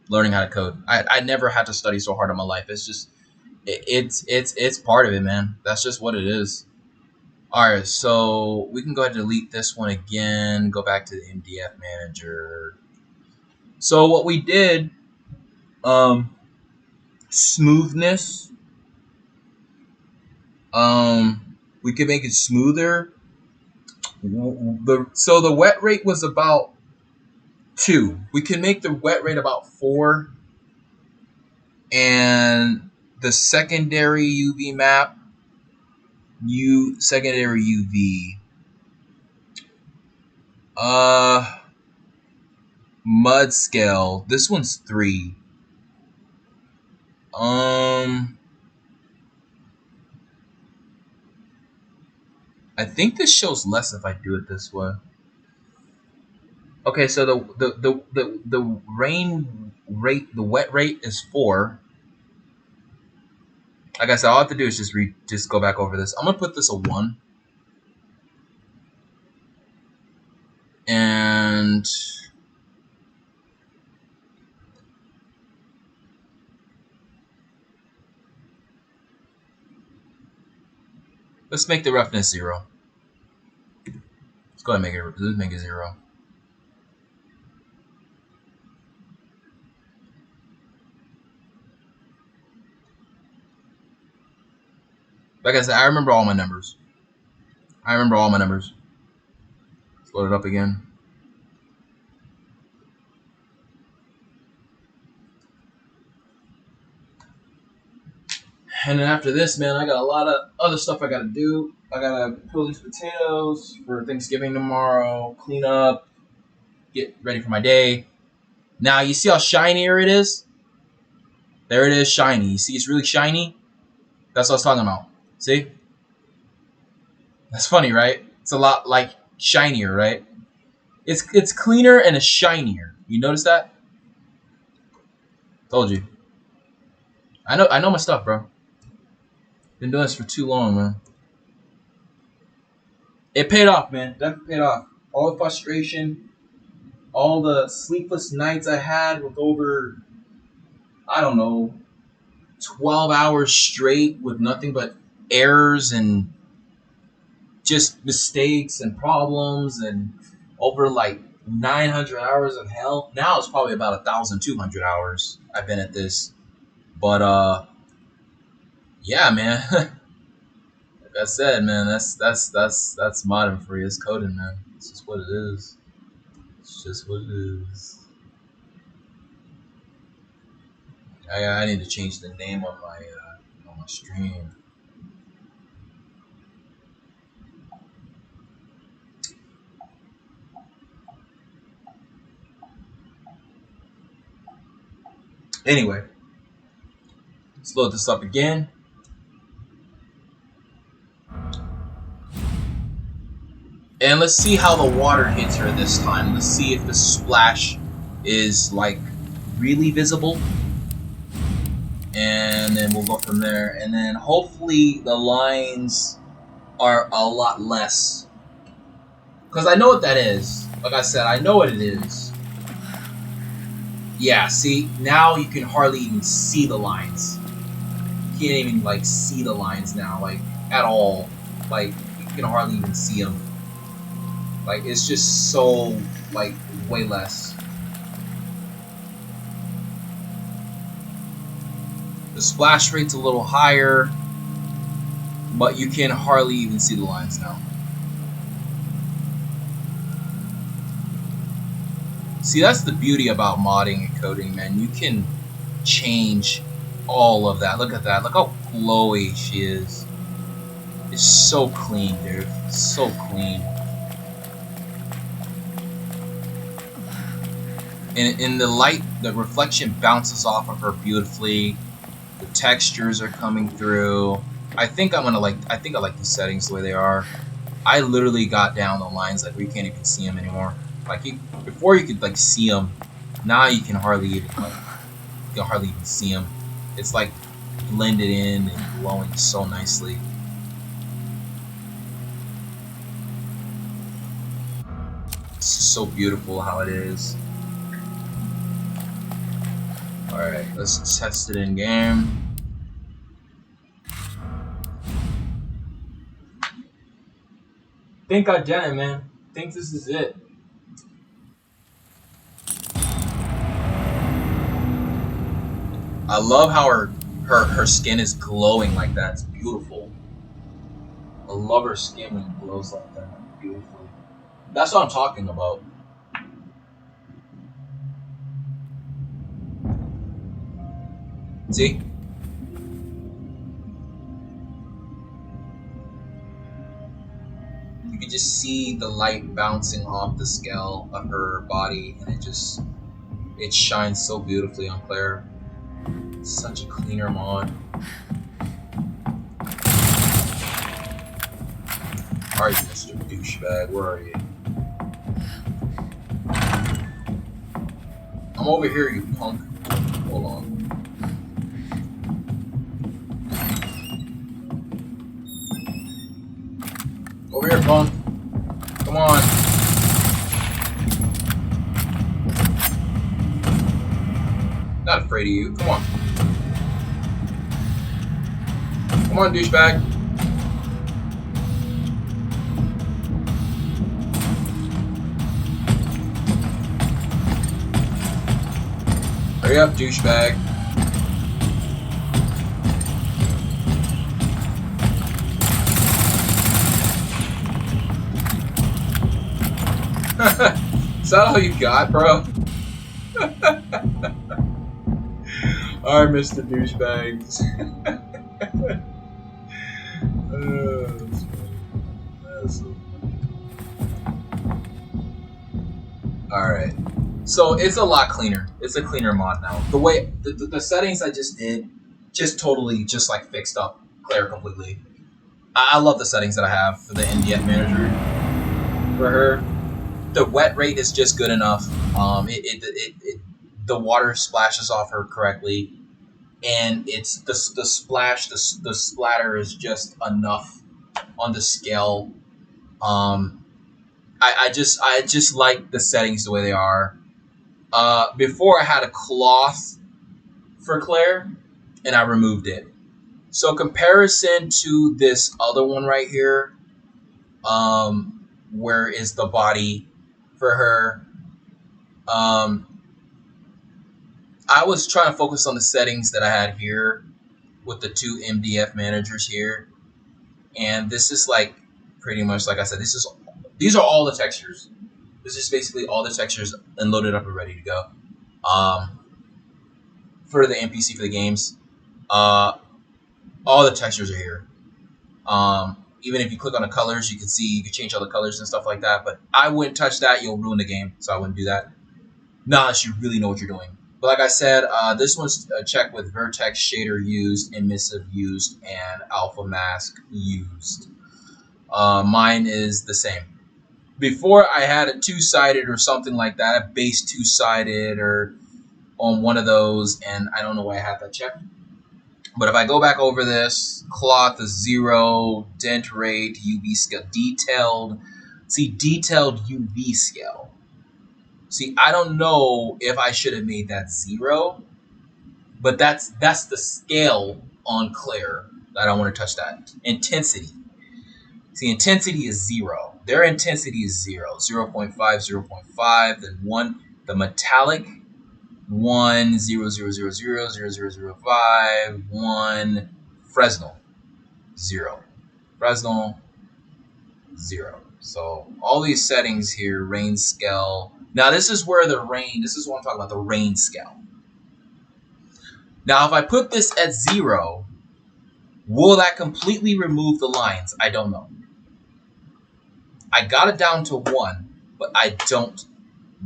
learning how to code. I never had to study so hard in my life. It's just it's part of it, man. That's just what it is. All right, so we can go ahead and delete this one again. Go back to the MDF manager. So what we did, smoothness. We could make it smoother. So the wet rate was about 2. We can make the wet rate about 4, and the secondary UV map, secondary UV. Mud scale. This one's 3. I think this shows less if I do it this way. Okay, so the rain rate, the wet rate is 4. Like I said, all I have to do is just go back over this. I'm gonna put this a 1. And let's make the roughness 0. Let's go ahead and make it 0. Like I said, I remember all my numbers. Let's load it up again. And then after this, man, I got a lot of other stuff I gotta do. I gotta peel these potatoes for Thanksgiving tomorrow, clean up, get ready for my day. Now, you see how shinier it is? There it is, shiny. You see it's really shiny? That's what I was talking about. See? That's funny, right? It's a lot like shinier, right? It's cleaner and it's shinier. You notice that? Told you. I know my stuff, bro. Been doing this for too long, man. It paid off, man. Definitely paid off. All the frustration, all the sleepless nights I had with over, I don't know, 12 hours straight with nothing but errors and just mistakes and problems, and over like 900 hours of hell. Now it's probably about 1,200 hours I've been at this. But yeah, man. Like I said, man, that's modern for you. It's coding, man. It's just what it is. It's just what it is. I need to change the name on my stream. Anyway, let's load this up again. And let's see how the water hits her this time. Let's see if the splash is like really visible. And then we'll go from there. And then hopefully the lines are a lot less. Because I know what that is. Like I said, I know what it is. Yeah, see, now you can hardly even see the lines. You can't even, like, see the lines now, like, at all. Like, you can hardly even see them. Like, it's just so, like, way less. The splash rate's a little higher, but you can hardly even see the lines now. See, that's the beauty about modding and coding, man. You can change all of that. Look at that. Look how glowy she is. It's so clean, dude. So clean. And in the light, the reflection bounces off of her beautifully. The textures are coming through. I think I like the settings the way they are. I literally got down the lines like where you can't even see them anymore. Like before you could like see them. Now you can hardly even see them. It's like blended in and glowing so nicely. It's so beautiful how it is. Alright, let's test it in game. Think I done it, man. Think this is it. I love how her skin is glowing like that. It's beautiful. I love her skin when it glows like that. Beautifully. That's what I'm talking about. See? You can just see the light bouncing off the scale of her body, and it shines so beautifully on Claire. It's such a cleaner mod. Are you, Mr. Douchebag? Where are you? I'm over here, you punk. Hold on. Over here, punk. Come on. Not afraid of you. Come on. Come on, douchebag. Hurry up, douchebag. Is that all you got, bro? Alright, Mr. Douchebags. That's funny. That's so funny. Alright. So it's a lot cleaner. It's a cleaner mod now. The way the settings I just did just totally just like fixed up Claire completely. I love the settings that I have for the MDF manager for her. The wet rate is just good enough. The water splashes off her correctly, and it's the splash, the splatter is just enough on the scale. I just like the settings the way they are. Before I had a cloth for Claire, and I removed it. So comparison to this other one right here, where is the body for her? I was trying to focus on the settings that I had here with the two MDF managers here, and this is like pretty much like I said. These are all the textures. This is basically all the textures and loaded up and ready to go. For the NPC for the games, all the textures are here. Even if you click on the colors, you can change all the colors and stuff like that. But I wouldn't touch that; you'll ruin the game, so I wouldn't do that. Not unless you really know what you're doing. But like I said, this one's checked with vertex shader used, emissive used, and alpha mask used. Mine is the same. Before I had a two-sided or something like that, a base two-sided or on one of those, and I don't know why I had that checked. But if I go back over this, cloth is 0, dent rate, UV scale, detailed. See, detailed UV scale. See, I don't know if I should have made that 0, but that's the scale on Claire. I don't want to touch that. Intensity. See, intensity is 0. Their intensity is 0. 0.5, 0.5, then 1. The metallic, 1, 0, 0, 0, 0, 0, 0, 0, 5, 1. Fresnel, 0. Fresnel, 0. So all these settings here, rain scale. Now this is where this is what I'm talking about, the rain scale. Now if I put this at 0, will that completely remove the lines? I don't know. I got it down to 1, but I don't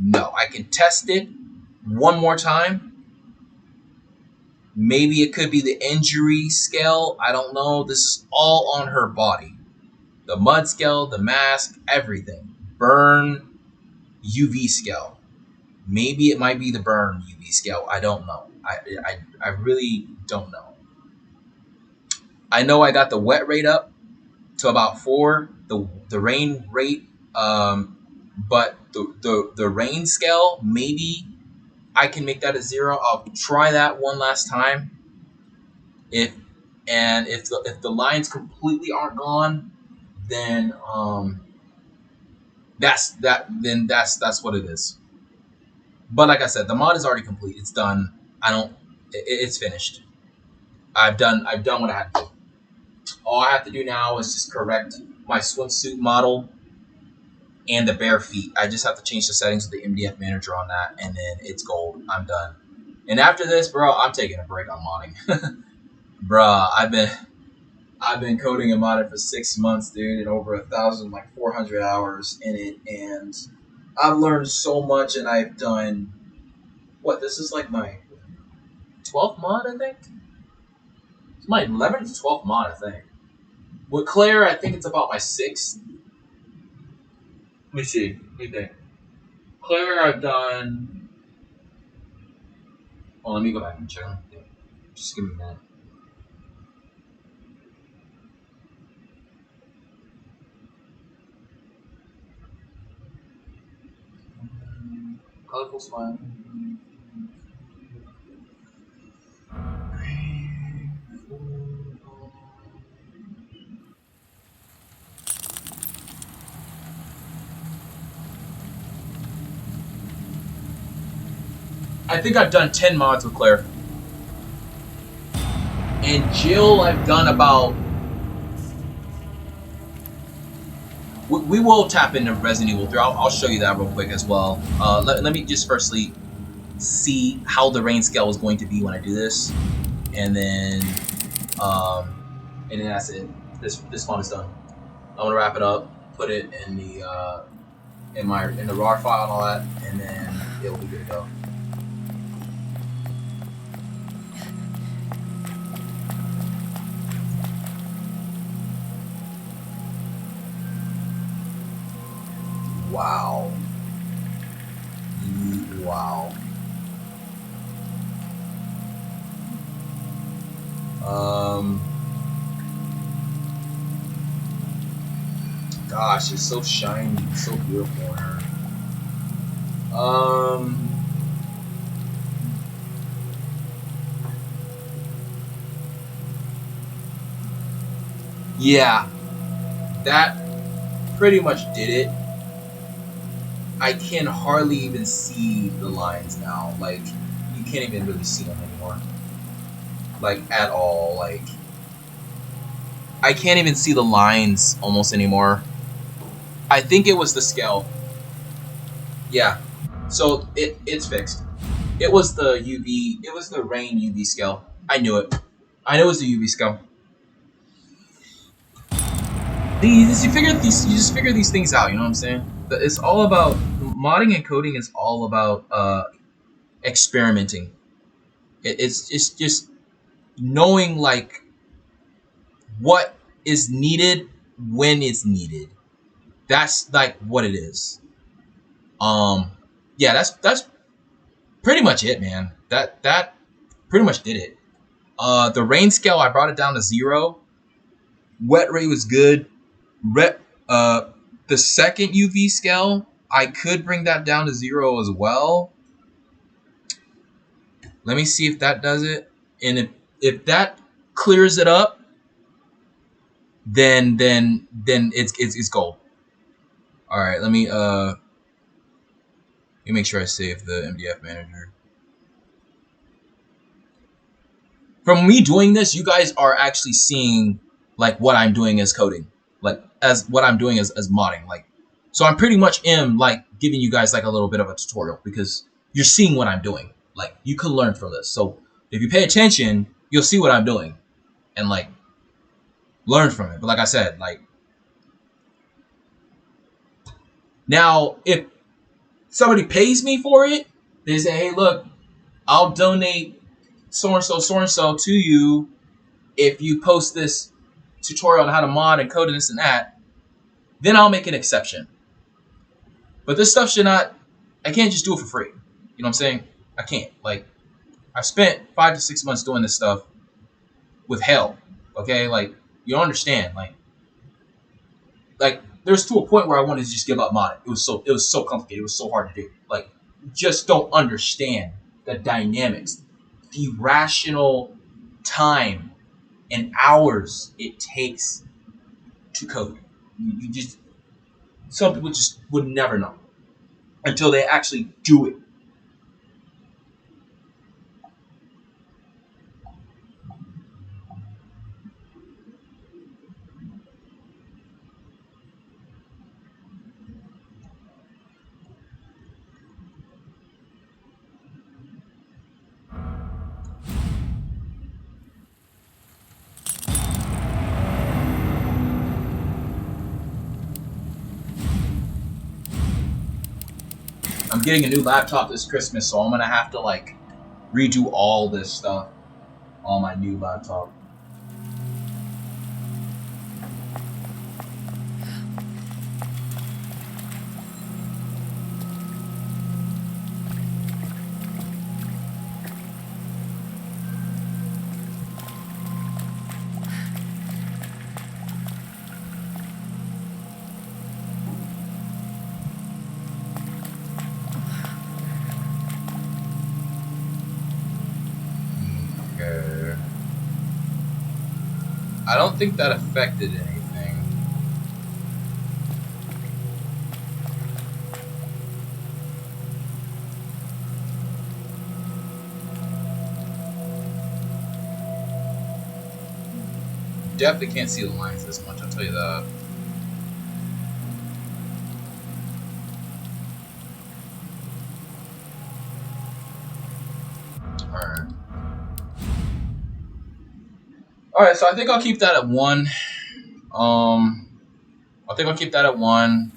know. I can test it one more time. Maybe it could be the injury scale. I don't know. This is all on her body. The mud scale, the mask, everything. Burn UV scale. Maybe it might be the burn UV scale. I don't know. I really don't know. I know I got the wet rate up to about 4. The rain rate, but the rain scale, maybe I can make that a 0. I'll try that one last time. If the lines completely aren't gone, then that's what it is. But like I said, the mod is already complete. It's done. It's finished. I've done what I had to do. All I have to do now is just correct my swimsuit model and the bare feet. I just have to change the settings with the MDF manager on that, and then it's gold. I'm done. And after this, bro, I'm taking a break on modding. Bruh, I've been coding and modding for 6 months, dude, and over 1,000, like 400 hours in it, and I've learned so much, and I've done this is like my 12th mod, I think. It's my 11th to 12th mod, I think. With Claire, I think it's about my 6th. Let me see. Let me think. Claire, I've done. Oh, let me go back and check. Just give me a minute. Colorful smile. I think I've done 10 mods with Claire. And Jill, I've done about. We will tap into Resident Evil 3. I'll show you that real quick as well. Let me just firstly see how the rain scale is going to be when I do this, and then that's it. This one is done. I'm gonna wrap it up, put it in the in the RAR file and all that, and then it'll be good to go. Wow. Wow. Gosh, it's so shiny, it's so beautiful in her. Yeah, that pretty much did it. I can hardly even see the lines now. Like, you can't even really see them anymore. Like, at all. Like, I can't even see the lines almost anymore. I think it was the scale. Yeah. So, it's fixed. It was the UV, it was the rain UV scale. I knew it. I knew it was the UV scale. You just figure these things out, you know what I'm saying? It's all about, modding and coding is all about experimenting. It's just knowing, like, what is needed when it's needed. That's like what it is. Yeah, that's pretty much it, man. That pretty much did it. The rain scale, I brought it down to 0. Wet rate was good. The second UV scale, I could bring that down to 0 as well. Let me see if that does it. And if that clears it up, then it's gold. All right, let me make sure I save the MDF manager. From me doing this, you guys are actually seeing like what I'm doing as coding, like as what I'm doing as modding. Like, so I'm pretty much like giving you guys like a little bit of a tutorial because you're seeing what I'm doing. Like, you can learn from this. So if you pay attention, you'll see what I'm doing and like learn from it. But like I said, like, now if somebody pays me for it, they say, hey, look, I'll donate so and so to you if you post this tutorial on how to mod and code and this and that, then I'll make an exception. But this stuff should not, I can't just do it for free. You know what I'm saying? I can't. Like, I've spent 5 to 6 months doing this stuff with hell. Okay? Like, you don't understand. Like there's to a point where I wanted to just give up modding. It was so complicated. It was so hard to do. Like, you just don't understand the dynamics, the rational time and hours it takes to code. You just, some people just would never know until they actually do it. I'm getting a new laptop this Christmas, so I'm gonna have to like redo all this stuff on my new laptop. I don't think that affected anything. Definitely can't see the lines this much, I'll tell you that. Alright. Alright, so I think I'll keep that at 1. I think I'll keep that at 1.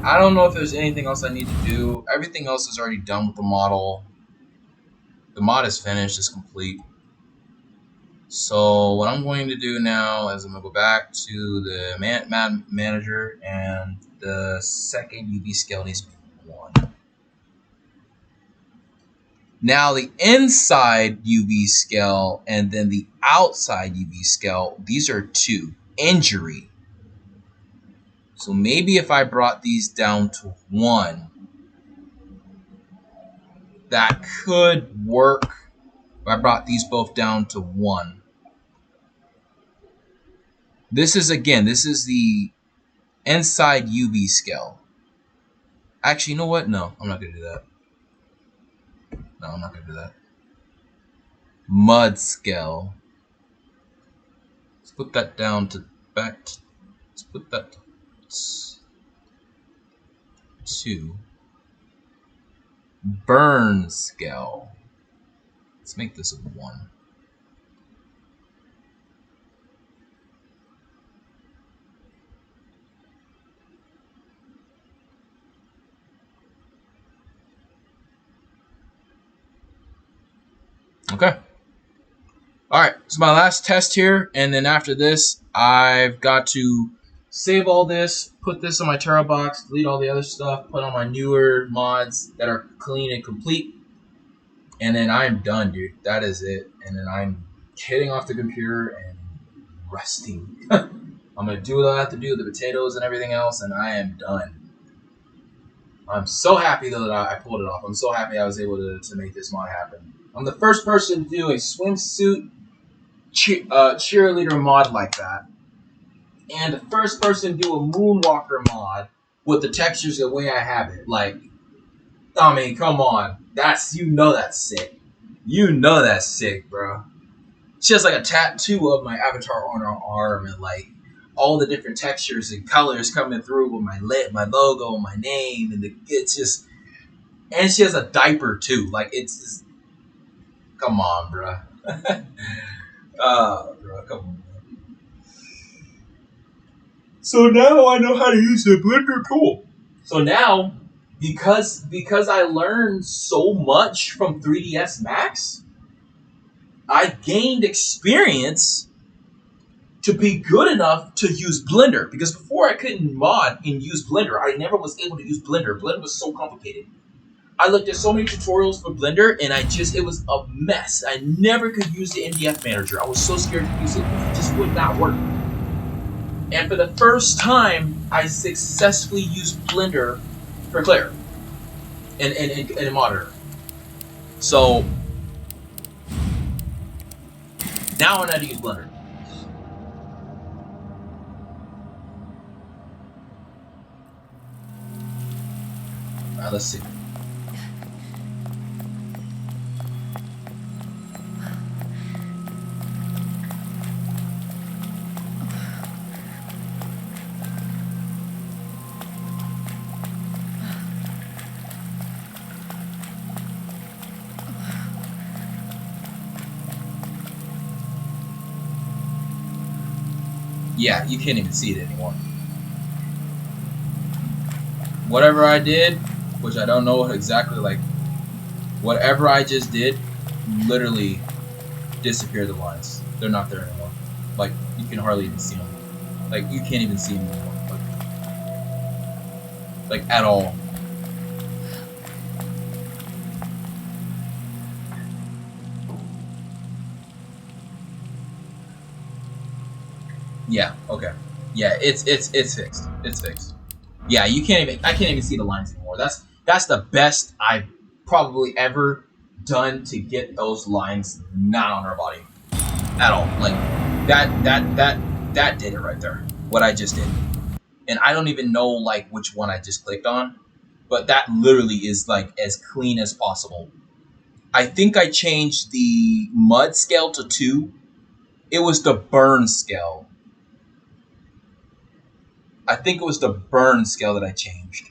I don't know if there's anything else I need to do. Everything else is already done with the model. The mod is finished, it's complete. So what I'm going to do now is I'm going to go back to the manager, and the second UV scale needs to be 1. Now the inside UV scale and then the outside UV scale, these are 2. Injury. So maybe if I brought these down to 1, that could work. If I brought these both down to 1. This is, again, this is the inside UV scale. Actually, you know what? No, I'm not going to do that. No, I'm not going to do that. Mud scale. Let's put that down to back. Let's put that to 2. Burn scale. Let's make this a 1. Okay. Alright, so my last test here, and then after this, I've got to save all this, put this in my Terra box, delete all the other stuff, put on my newer mods that are clean and complete, And then I'm done, dude. That is it. And then I'm getting off the computer and resting. I'm gonna do what I have to do, the potatoes and everything else, and I am done. I'm so happy though that I pulled it off. I'm so happy I was able to make this mod happen. I'm the first person to do a swimsuit cheerleader mod like that, and the first person to do a moonwalker mod with the textures the way I have it. Like, I mean, come on, that's that's sick. That's sick, bro. She has like a tattoo of my avatar on her arm, and like all the different textures and colors coming through with my logo, my name, and it's just, and she has a diaper too. Like, it's just, come on, bro. Bro, come on. So now I know how to use the Blender tool. So now, because I learned so much from 3ds Max, I gained experience to be good enough to use Blender. Because before I couldn't mod and use Blender, I never was able to use Blender. Blender was so complicated. I looked at so many tutorials for Blender, and it was a mess. I never could use the MDF manager. I was so scared to use it. It just would not work. And for the first time, I successfully used Blender for Claire and a monitor. So now I know how to use Blender. Alright, let's see. Yeah, you can't even see it anymore. Whatever I did, which I don't know exactly, like, whatever I just did, literally disappeared the lines. They're not there anymore. Like, you can hardly even see them. Like, you can't even see them anymore. Like at all. Yeah, okay. Yeah, it's fixed. It's fixed. Yeah, I can't even see the lines anymore. That's the best I've probably ever done to get those lines not on her body. At all. Like that did it right there. What I just did. And I don't even know like which one I just clicked on, but that literally is like as clean as possible. I think I changed the mud scale to 2. It was the burn scale. I think it was the burn scale that I changed.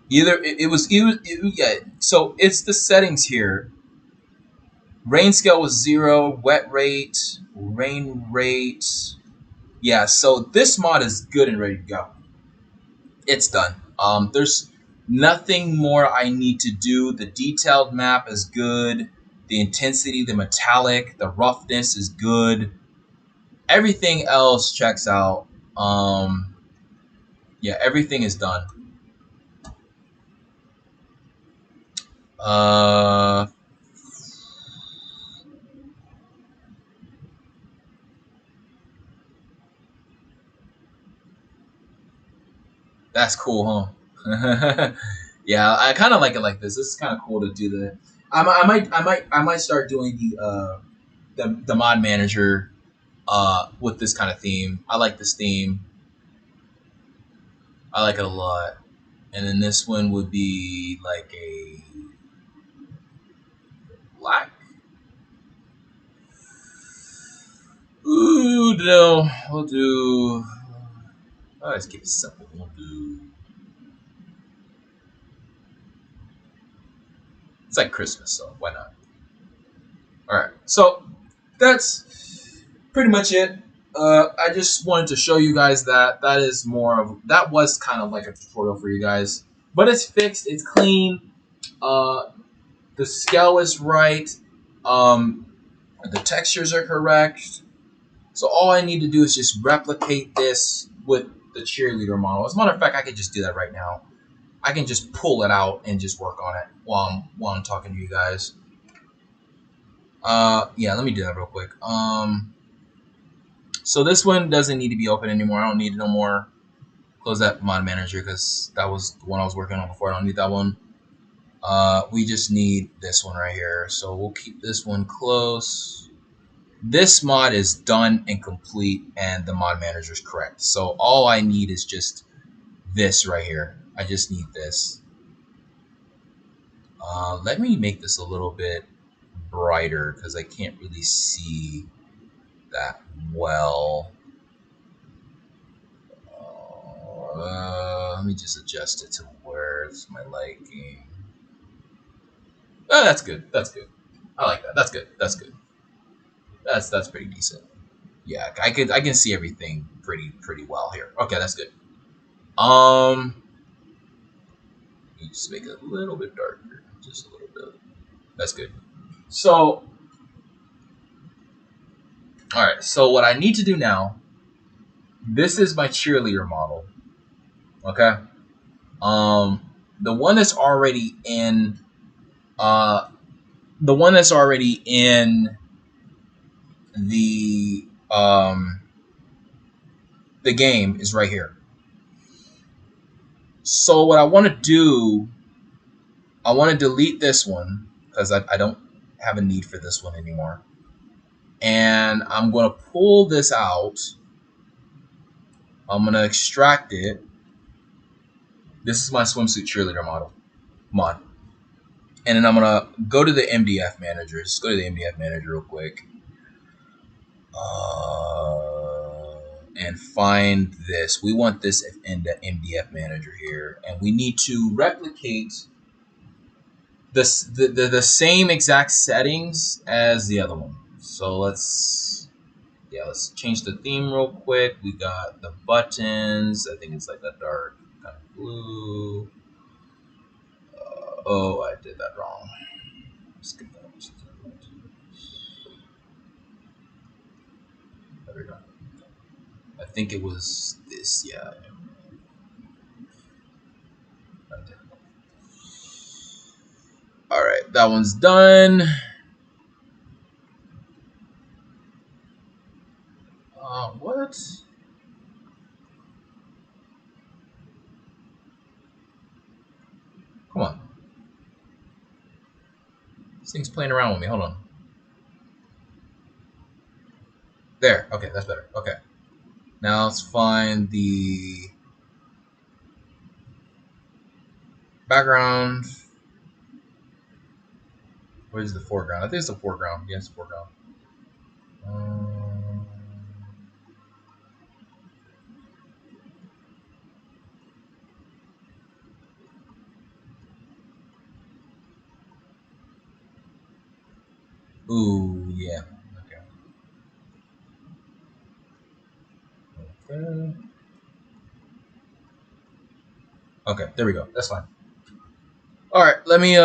Either yeah. So it's the settings here. Rain scale was 0, wet rate, rain rate. Yeah, so this mod is good and ready to go. It's done. There's nothing more I need to do. The detailed map is good. The intensity, the metallic, the roughness is good. Everything else checks out. Yeah, everything is done. That's cool, huh? Yeah, I kind of like it like this. This is kind of cool to do the. I might start doing the mod manager with this kind of theme. I like this theme. I like it a lot. And then this one would be like a black. Ooh, no, we'll do. Oh, let's keep it simple. We'll do. It's like Christmas, so why not? All right, so that's pretty much it. I just wanted to show you guys that is more of that was kind of like a tutorial for you guys, but it's fixed, it's clean. The scale is right. The textures are correct. So all I need to do is just replicate this with the cheerleader model. As a matter of fact, I could just do that right now. I can just pull it out and just work on it while I'm talking to you guys. Yeah, let me do that real quick. So this one doesn't need to be open anymore. I don't need it no more. Close that mod manager because that was the one I was working on before. I don't need that one. We just need this one right here. So we'll keep this one close. This mod is done and complete, and the mod manager is correct. So all I need is just this right here. I just need this. Let me make this a little bit brighter because I can't really see that well. Let me just adjust it to where it's my liking. Oh, that's good. That's good. I like that. That's good. That's good. That's pretty decent. Yeah, I can see everything pretty well here. Okay, that's good. You just make it a little bit darker, just a little bit. That's good. So, all right. So what I need to do now. This is my cheerleader model. Okay. The one that's already in. The one that's already in the the game is right here. So what I want to do, I want to delete this one because I don't have a need for this one anymore. And I'm going to pull this out. I'm going to extract it. This is my swimsuit cheerleader mod. And then I'm going to go to the MDF manager. Just go to the MDF manager real quick. And find this. We want this in the MDF manager here. And we need to replicate the same exact settings as the other one. So let's change the theme real quick. We got the buttons. I think it's like a dark kind of blue. Oh, I did that wrong. Skip that. There we go. I think it was this. Yeah. All right, that one's done. What? Come on. This thing's playing around with me. Hold on. There. Okay, that's better. Okay. Now let's find the background. Where's the foreground? I think it's the foreground. Yes, the foreground. Ooh, yeah. Okay. Okay, there we go. That's fine. All right, let me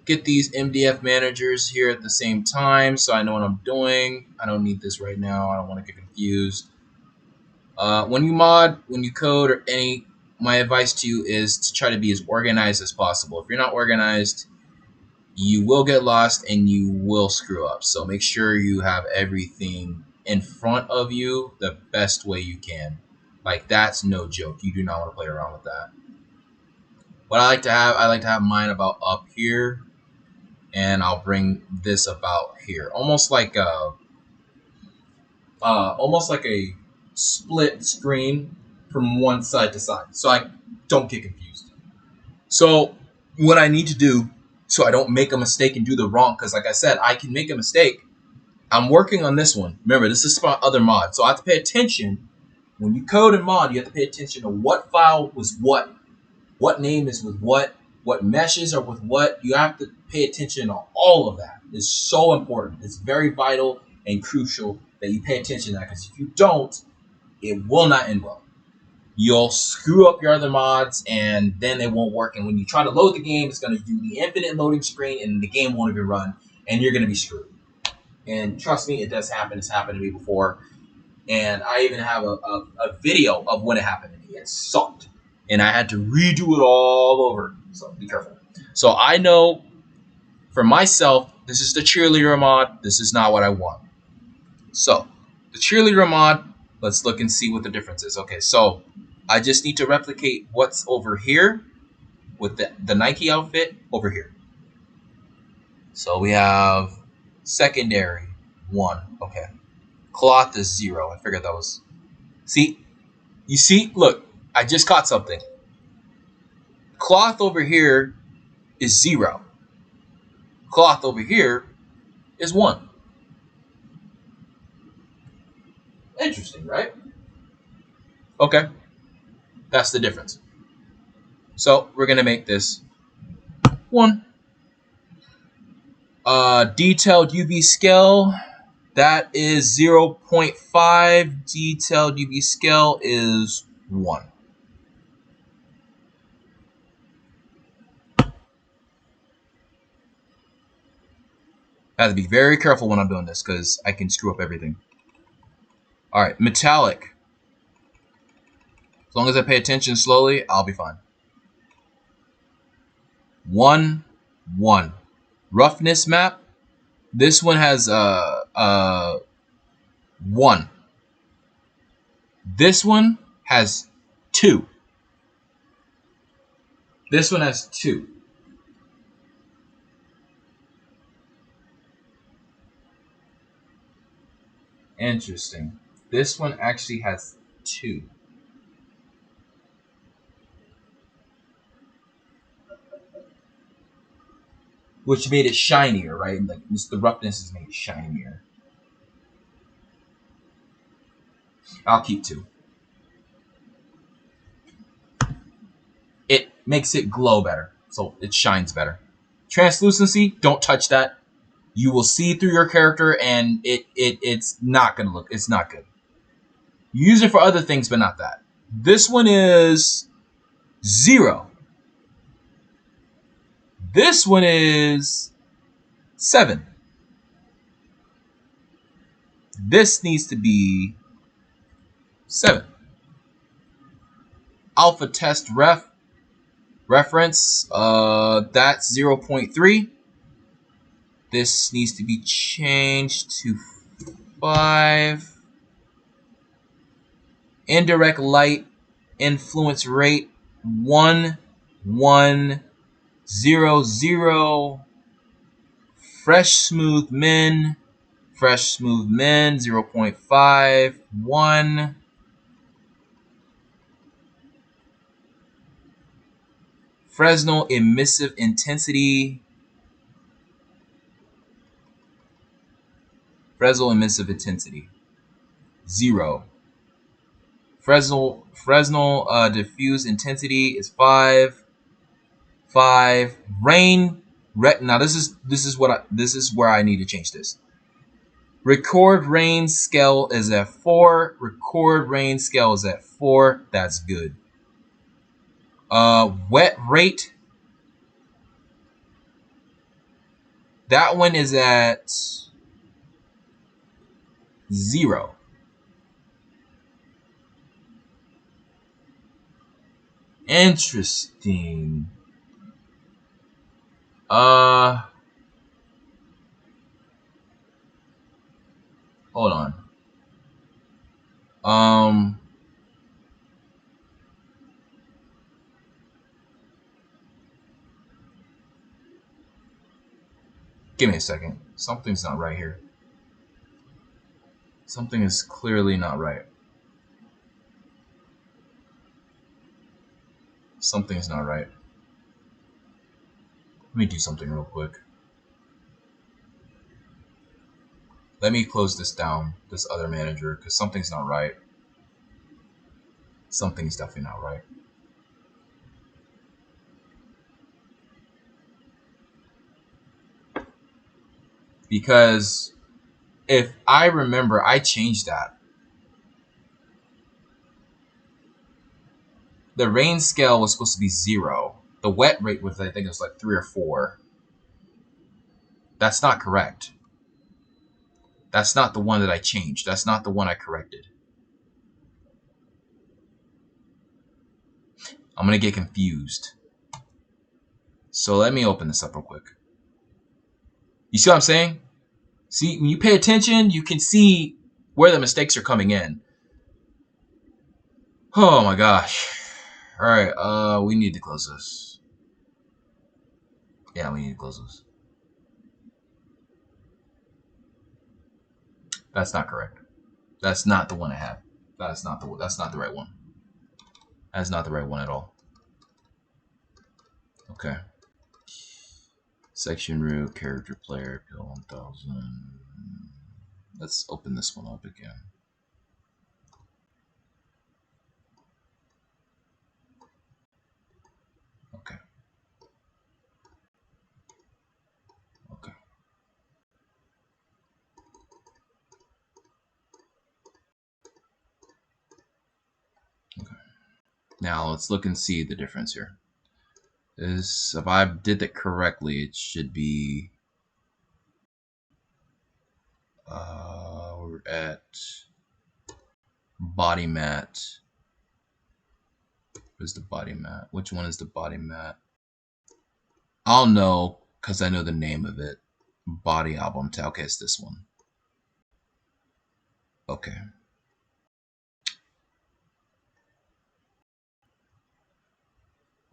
get these MDF managers here at the same time so I know what I'm doing. I don't need this right now. I don't want to get confused. When you mod, when you code, or my advice to you is to try to be as organized as possible. If you're not organized, you will get lost and you will screw up. So make sure you have everything in front of you the best way you can. Like, that's no joke. You do not want to play around with that. What I like to have mine about up here, and I'll bring this about here, almost like a split screen from one side to side, so I don't get confused. So what I need to do, so I don't make a mistake and do the wrong, because like I said, I can make a mistake. I'm working on this one. Remember, this is my other mod, so I have to pay attention. When you code and mod, you have to pay attention to what file was what name is with what meshes are with what. You have to pay attention to all of that. It's so important. It's very vital and crucial that you pay attention to that, because if you don't, it will not end well. You'll screw up your other mods, and then they won't work. And when you try to load the game, it's going to do the infinite loading screen, and the game won't even run, and you're going to be screwed. And trust me, it does happen. It's happened to me before. And I even have a video of when it happened to me. It sucked. and I had to redo it all over. So be careful. So I know for myself, this is the cheerleader mod. This is not what I want. So the cheerleader mod, let's look and see what the difference is. Okay, so I just need to replicate what's over here with the Nike outfit over here. So we have secondary 1. Okay. Cloth is 0. I figured that was... See? You see? Look, I just caught something. Cloth over here is 0. Cloth over here is 1. Interesting, right? Okay. That's the difference. So we're going to make this 1. Detailed UV scale, that is 0.5. Detailed UV scale is 1. I have to be very careful when I'm doing this because I can screw up everything. Alright, metallic. As long as I pay attention slowly, I'll be fine. 1, 1. Roughness map. This one has 1. This one has 2. This one has 2. Interesting. This one actually has 2. Which made it shinier, right? Like the roughness has made it shinier. I'll keep 2. It makes it glow better, so it shines better. Translucency, don't touch that. You will see through your character, and it's not gonna look. It's not good. You use it for other things, but not that. This one is 0. This one is 7. This needs to be 7. Alpha test reference, that's 0.3. This needs to be changed to 5. Indirect light influence rate 1, 1, 0, 0. Fresh smooth men 0.5, 1. Fresnel emissive intensity. Fresnel emissive intensity 0. Fresnel diffuse intensity is 5. 5. Rain. Now this is where I need to change this. Record rain scale is at 4. Record rain scale is at 4. That's good. Wet rate. That one is at 0. Interesting. Hold on. Give me a second. Something's not right here. Something is clearly not right. Something's not right. Let me do something real quick. Let me close this down, this other manager, because something's not right. Something's definitely not right. Because if I remember, I changed that. The rain scale was supposed to be 0. The wet rate was, I think it was like 3 or 4. That's not correct. That's not the one that I changed. That's not the one I corrected. I'm gonna get confused. So let me open this up real quick. You see what I'm saying? See, when you pay attention, you can see where the mistakes are coming in. Oh my gosh. Alright, we need to close this. Yeah, we need to close this. That's not correct. That's not the one I have. That's not the right one. That's not the right one at all. Okay. Section root, character player, pill 1000. Let's open this one up again. Okay. Okay. Okay. Now let's look and see the difference here. This, if I did that correctly, it should be we're at body mat. Where's the body mat? Which one is the body mat? I'll know because I know the name of it. Body album tag. Okay, it's this one. Okay.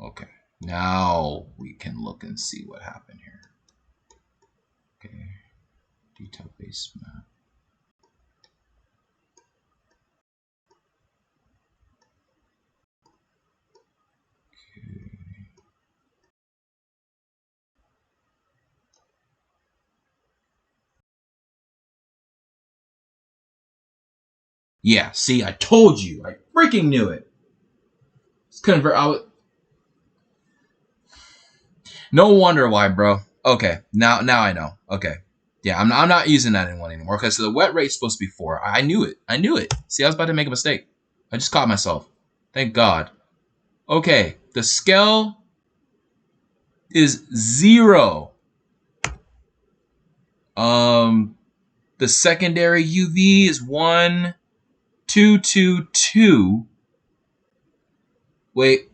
Okay. Now we can look and see what happened here. Okay. Detail base map. Yeah, see, I told you. I freaking knew it. It's convert. No wonder why, bro. Okay, now I know. Okay, yeah, I'm not using that in one anymore. Okay, so the wet rate's supposed to be 4. I knew it. I knew it. See, I was about to make a mistake. I just caught myself. Thank God. Okay, the scale is 0. The secondary UV is 1, 2, 2, 2. Wait.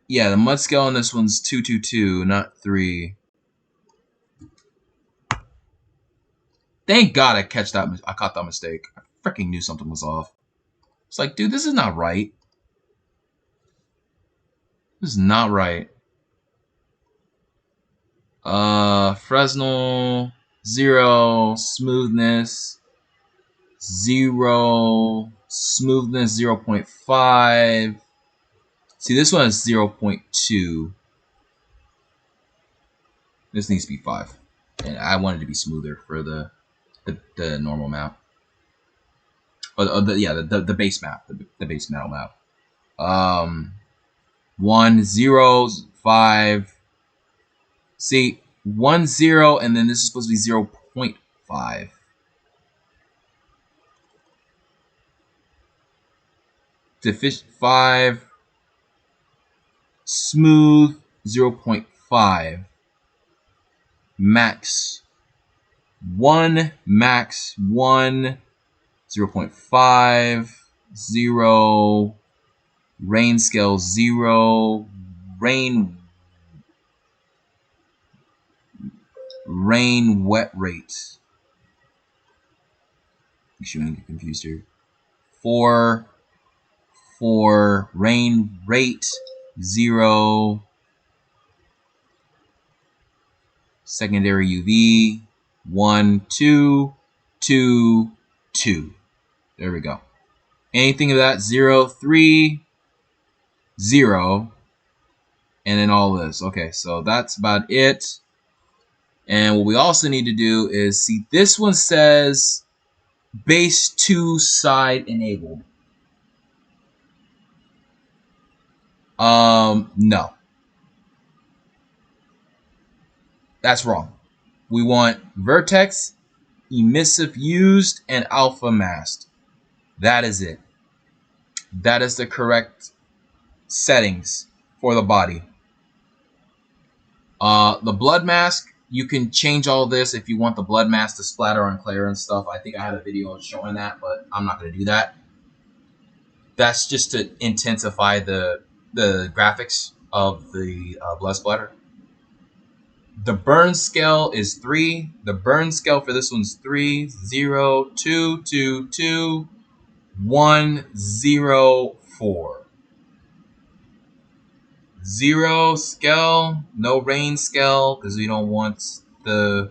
Yeah, the mud scale on this one's 2, 2, 2, not 3. Thank God I caught that mistake. I freaking knew something was off. It's like, dude, this is not right. This is not right. Fresnel 0, smoothness 0, smoothness 0.5. See, this one is 0.2. This needs to be 5. And I wanted to be smoother for the normal map. The base map, the base metal map. 1, 0, 5. See, 1, 0, and then this is supposed to be 0.5. Deficient 5. Smooth 0.5. Max 1. Max 1. 0.5. 0. Rain scale 0. Rain wet rate. You shouldn't get confused here. 4. Rain rate 0. Secondary UV 1, 2, 2, 2. There we go. Anything of that 0, 3, 0, and then all this. Okay, so that's about it. And what we also need to do is see, this one says base 2 side enabled. No. That's wrong. We want vertex, emissive used, and alpha masked. That is it. That is the correct settings for the body. The blood mask, you can change all this if you want the blood mask to splatter on Claire and stuff. I think I had a video showing that, but I'm not going to do that. That's just to intensify the the graphics of the blood splatter. The burn scale is 3. The burn scale for this one's 3, 0, 2, 2, 2, 1, 0, 4. 0 scale, no rain scale, because we don't want that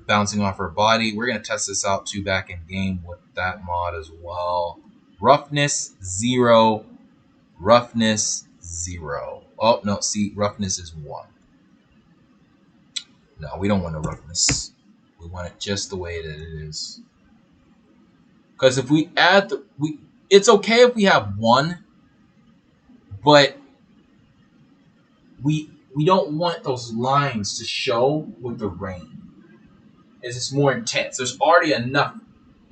bouncing off her body. We're gonna test this out too back in game with that mod as well. Roughness 0, roughness 0. Oh no, see, roughness is 1. No, we don't want the roughness. We want it just the way that it is. Because if we add it's okay if we have 1, but we don't want those lines to show with the rain. It's more intense. There's already enough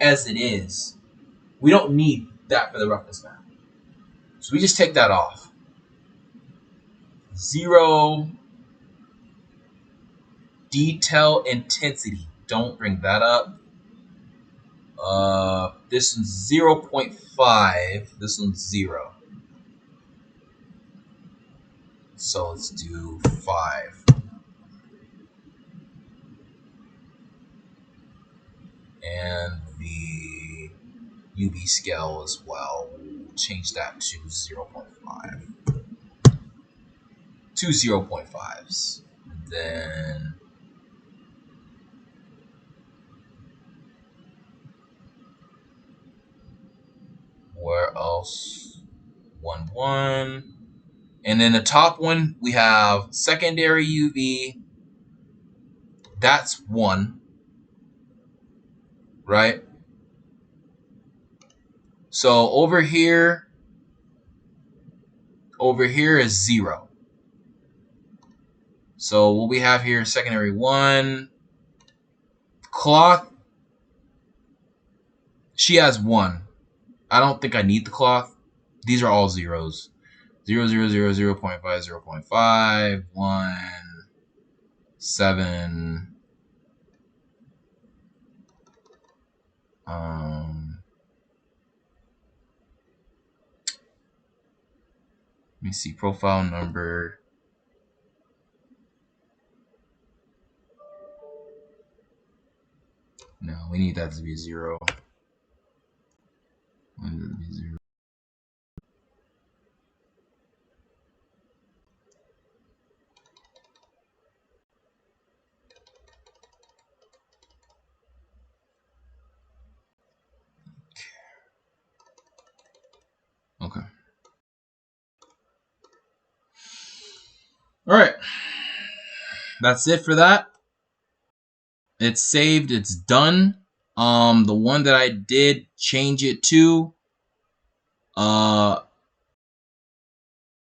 as it is. We don't need that for the roughness map. So we just take that off. 0 detail intensity. Don't bring that up. This one's 0.5. This one's 0. So let's do 5. And the UV scale as well. We'll change that to 0.5. 2 0.5s. Then where else? 1 1. And then the top one we have secondary UV. That's 1. Right? So over here is 0. So what we have here is secondary 1. Cloth, she has 1. I don't think I need the cloth. These are all zeros. 0, 0, 0, 0, 0.5, 0, 0.5, 1, 7. Let me see, profile number. No, we need that to be 0. We need that to be 0. Okay. All right. That's it for that. It's saved. It's done. The one that I did change it to.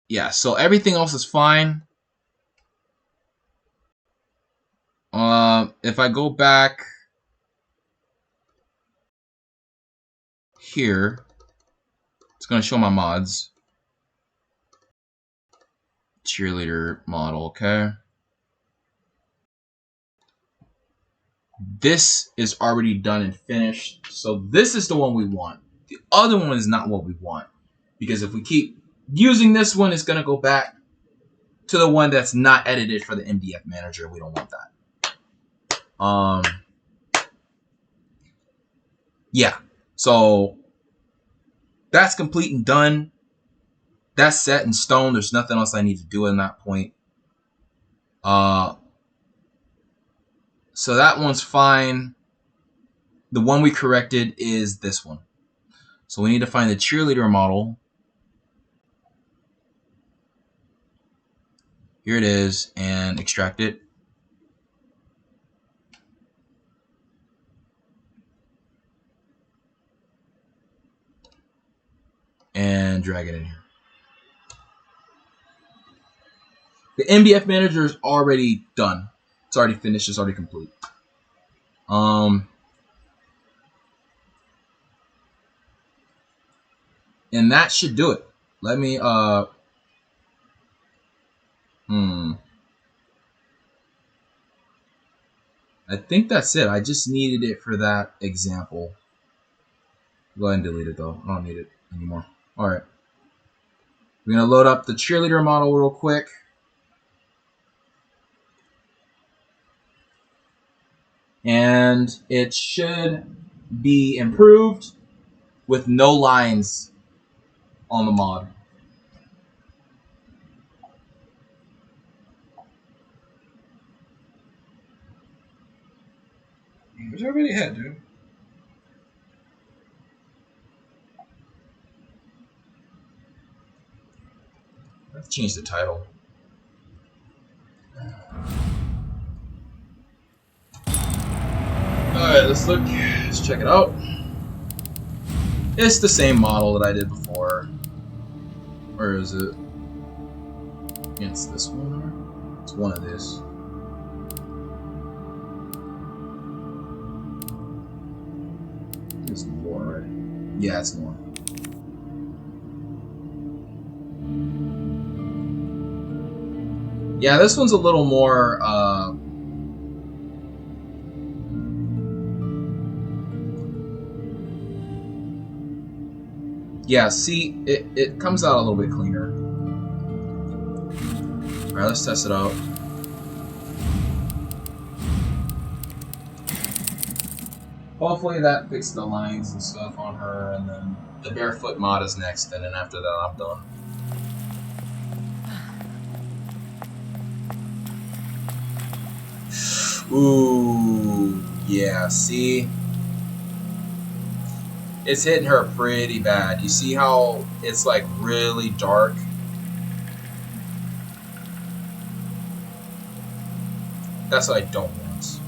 Yeah. So everything else is fine. If I go back here, it's gonna show my mods. Cheerleader model. Okay. This is already done and finished. So this is the one we want. The other one is not what we want. Because if we keep using this one, it's going to go back to the one that's not edited for the MDF manager. We don't want that. Yeah. So that's complete and done. That's set in stone. There's nothing else I need to do in that point. So that one's fine. The one we corrected is this one. So we need to find the cheerleader model. Here it is, and extract it. And drag it in here. The MDF manager is already done. It's already finished. It's already complete. And that should do it. Let me I think that's it. I just needed it for that example. Go ahead and delete it though. I don't need it anymore. Alright. We're gonna load up the cheerleader model real quick. And it should be improved with no lines on the mod. Where's everybody head, dude? Let's change the title. Alright, let's look. Let's check it out. It's the same model that I did before. Where is it? It's this one. It's one of these. It's more, right? Yeah, it's more. Yeah, this one's a little more, yeah, see, it comes out a little bit cleaner. Alright, let's test it out. Hopefully that fixed the lines and stuff on her, and then the barefoot mod is next, and then after that I'm done. Ooh, yeah, see? It's hitting her pretty bad. You see how it's like really dark? That's what I don't want.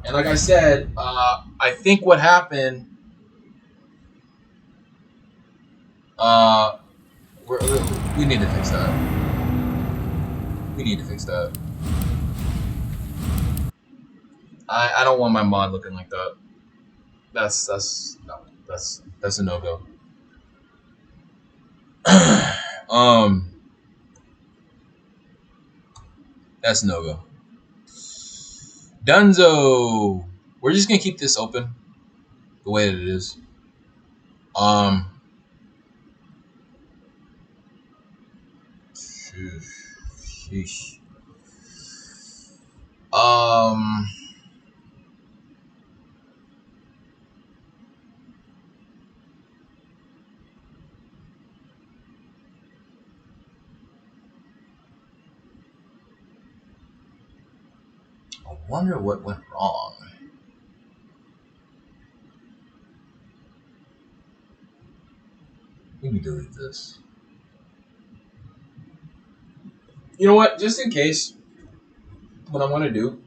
And like I said, I think what happened, we need to fix that. We need to fix that. I don't want my mod looking like that. That's a no-go. That's a no-go. Dunzo. We're just gonna keep this open the way that it is. Sheesh. I wonder what went wrong. Let me delete this. You know what? Just in case, what I'm gonna do,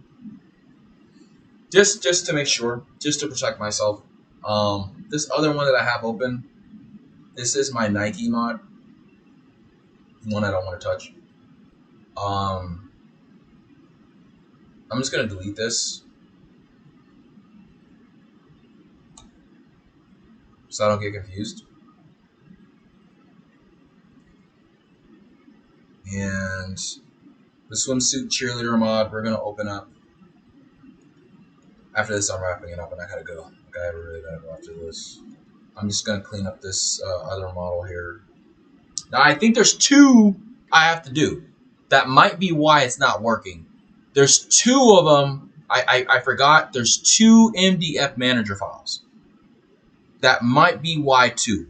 just to make sure, just to protect myself, this other one that I have open, this is my Nikey mod, one I don't want to touch. I'm just gonna delete this so I don't get confused. And the swimsuit cheerleader mod, we're gonna open up. After this, I'm wrapping it up, and I gotta go. I really gotta go after this. I'm just gonna clean up this other model here. Now I think there's two I have to do. That might be why it's not working. There's two of them. I forgot. There's two MDF manager files. That might be why too.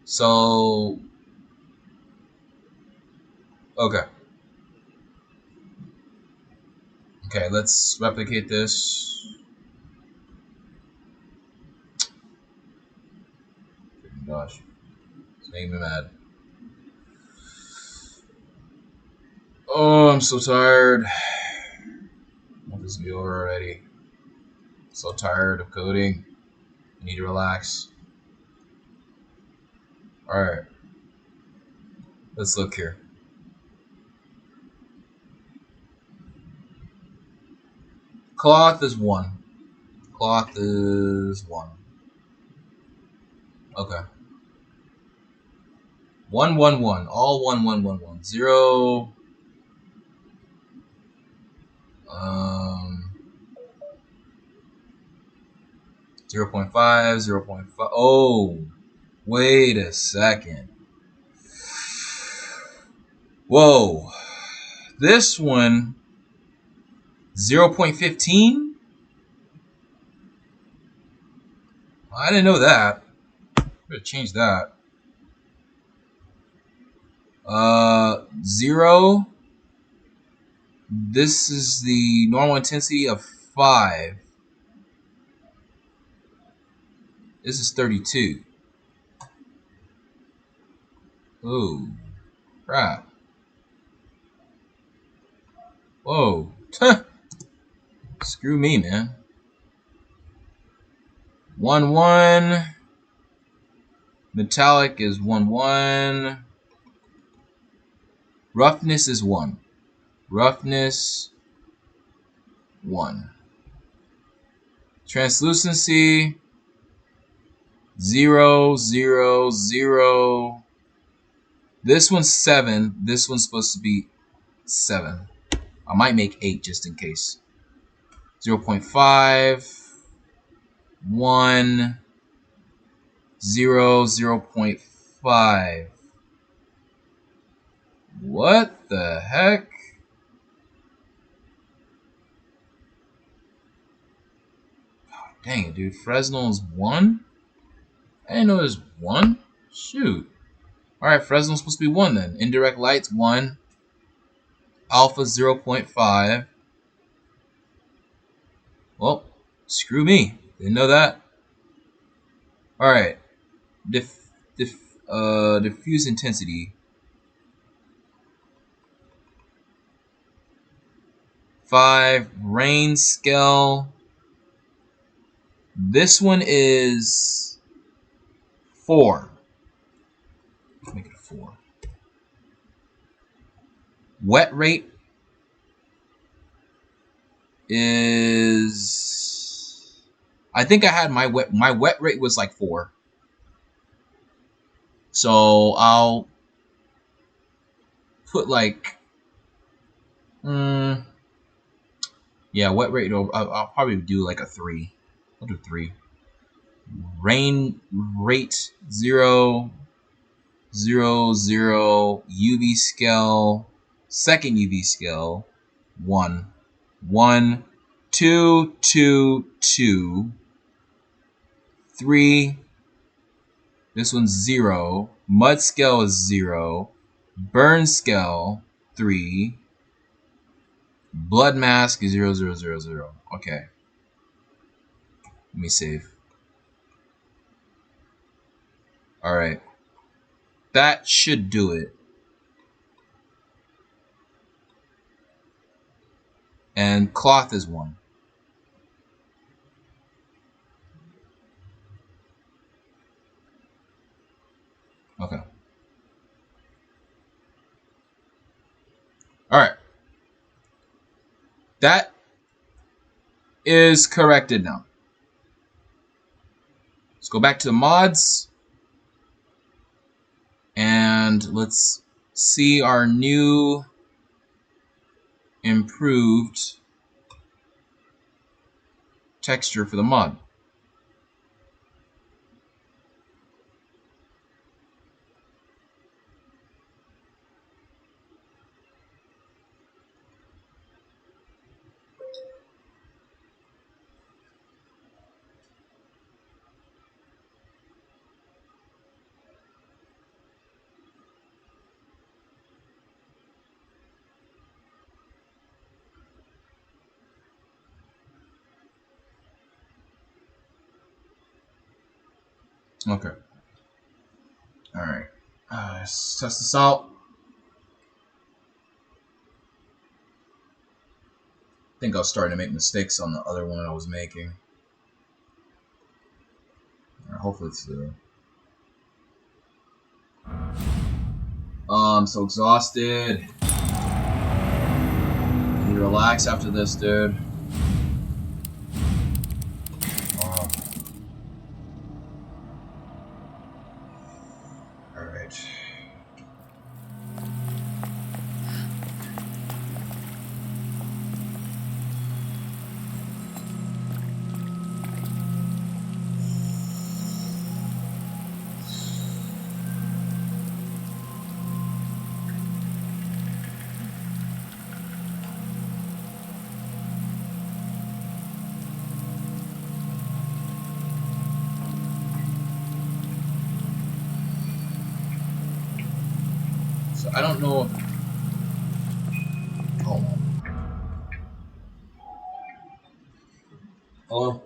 So, okay. Okay, let's replicate this. Gosh, it's making me mad. Oh, I'm so tired. I want this to be over already. So tired of coding. I need to relax. Alright. Let's look here. Cloth is 1. Cloth is 1. Okay. 1, 1, 1. All 1, 1, 1, 1. 0. 0.5, 0.5. Oh, wait a second. Whoa. This one, 0.15? I didn't know that. Better change that. 0. This is the normal intensity of 5. This is 32. Oh, crap. Whoa. Screw me, man. 1, 1. Metallic is 1, 1. Roughness is 1. Roughness 1. Translucency 0, 0, 0. This one's 7. This one's supposed to be 7. I might make 8 just in case. 0.5, 1, 0, 0.5. What the heck? Oh, dang it, dude. Fresnel's 1? I didn't know there's 1. Shoot. Alright, Fresnel's supposed to be 1 then. Indirect light's 1. Alpha 0.5. Well, screw me. Didn't know that. Alright. Diffuse intensity. 5. Rain scale. This one is 4. Let's make it a 4. Wet rate is... I think I had my wet rate was like 4. So I'll put like... yeah, wet rate, I'll probably do like a 3. I'll do 3. Rain rate 0, 0, 0. UV scale, second UV scale, 1. 1, 2, 2, 2. 3. This one's 0. Mud scale is 0. Burn scale, 3. Blood mask is 0, 0, 0, 0. Okay. Let me save. Alright. That should do it. And cloth is 1. Okay. Alright. That is corrected now. Let's go back to the mods. And let's see our new improved texture for the mod. Okay. Alright. Let's test this out. I think I was starting to make mistakes on the other one I was making. Alright, hopefully it's the... I'm so exhausted. I need to relax after this, dude. Alright. I don't know. Hold on. Hello.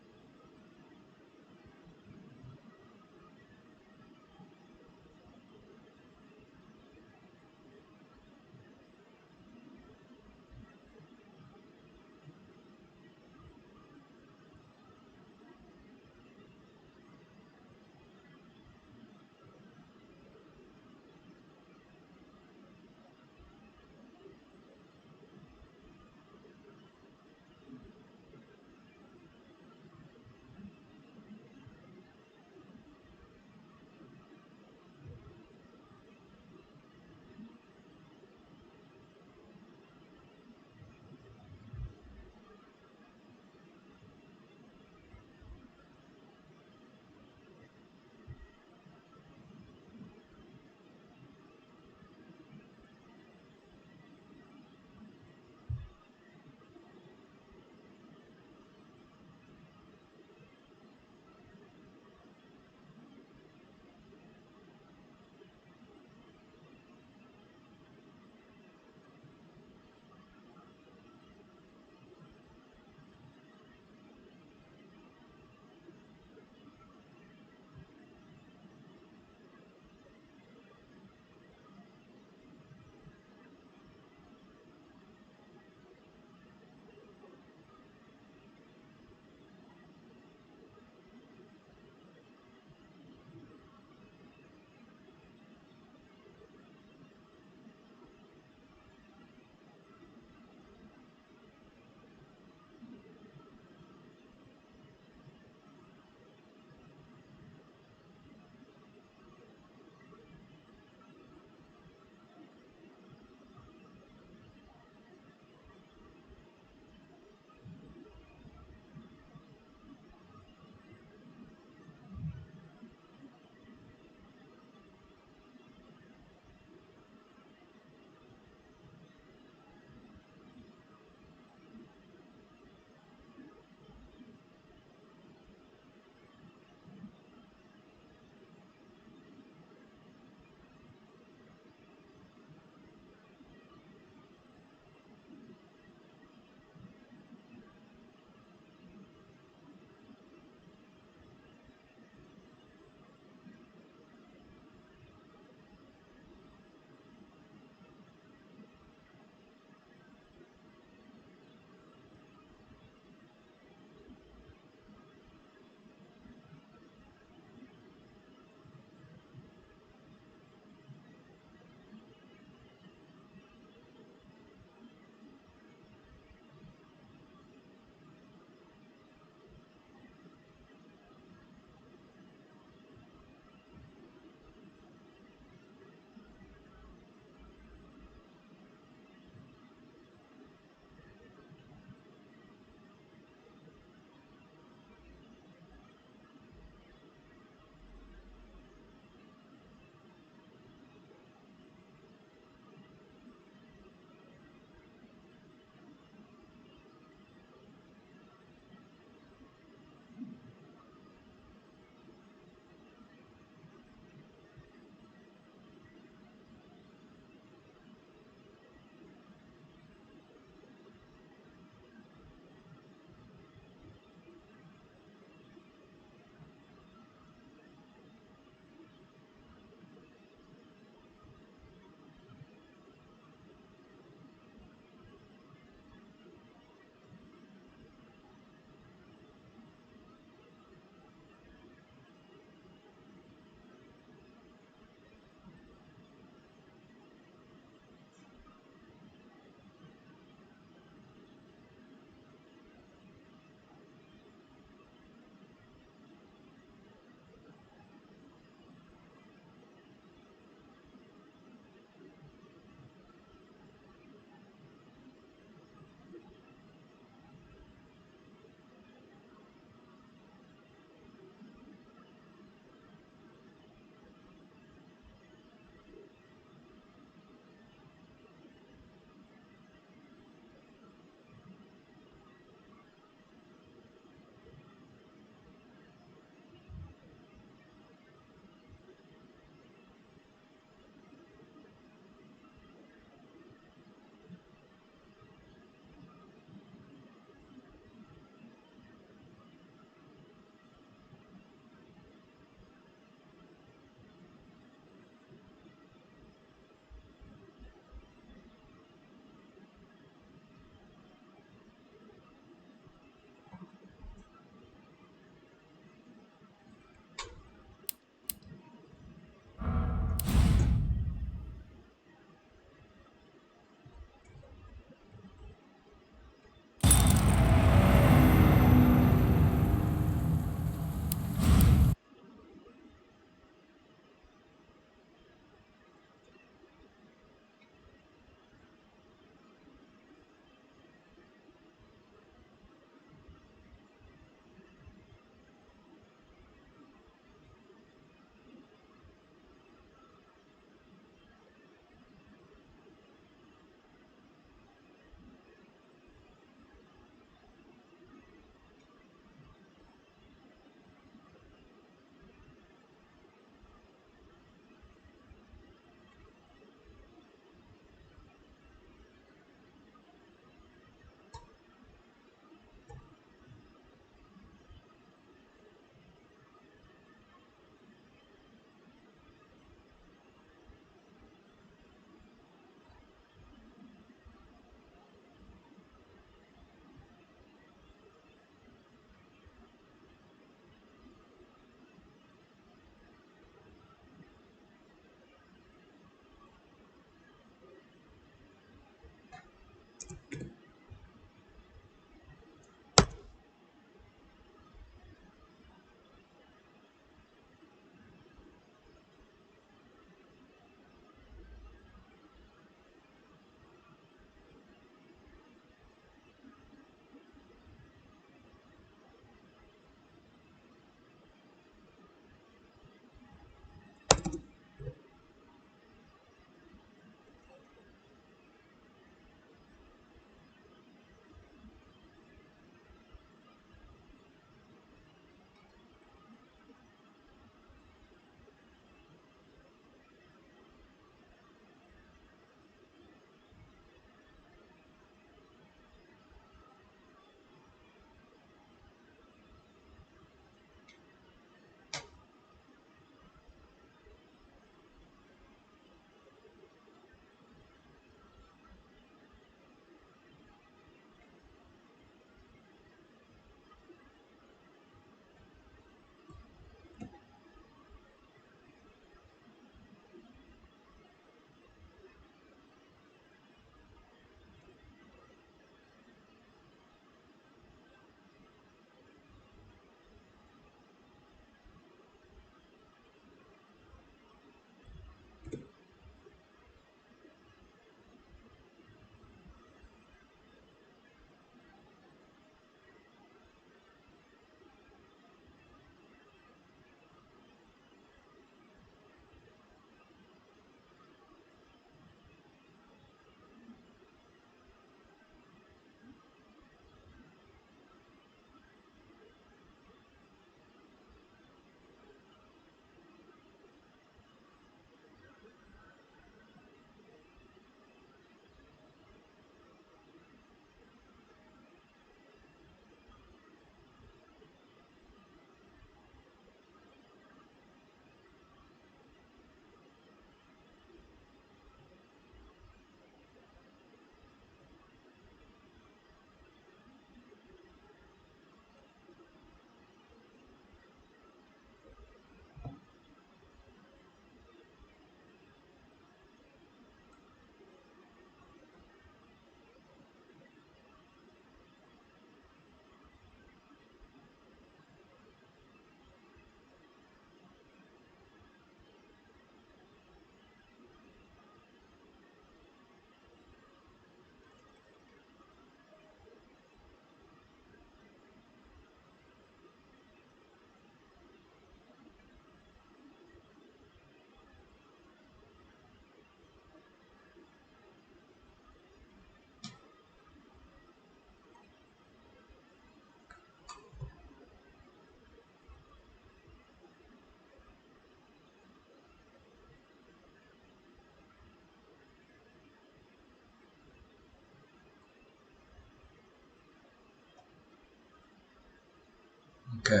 Okay.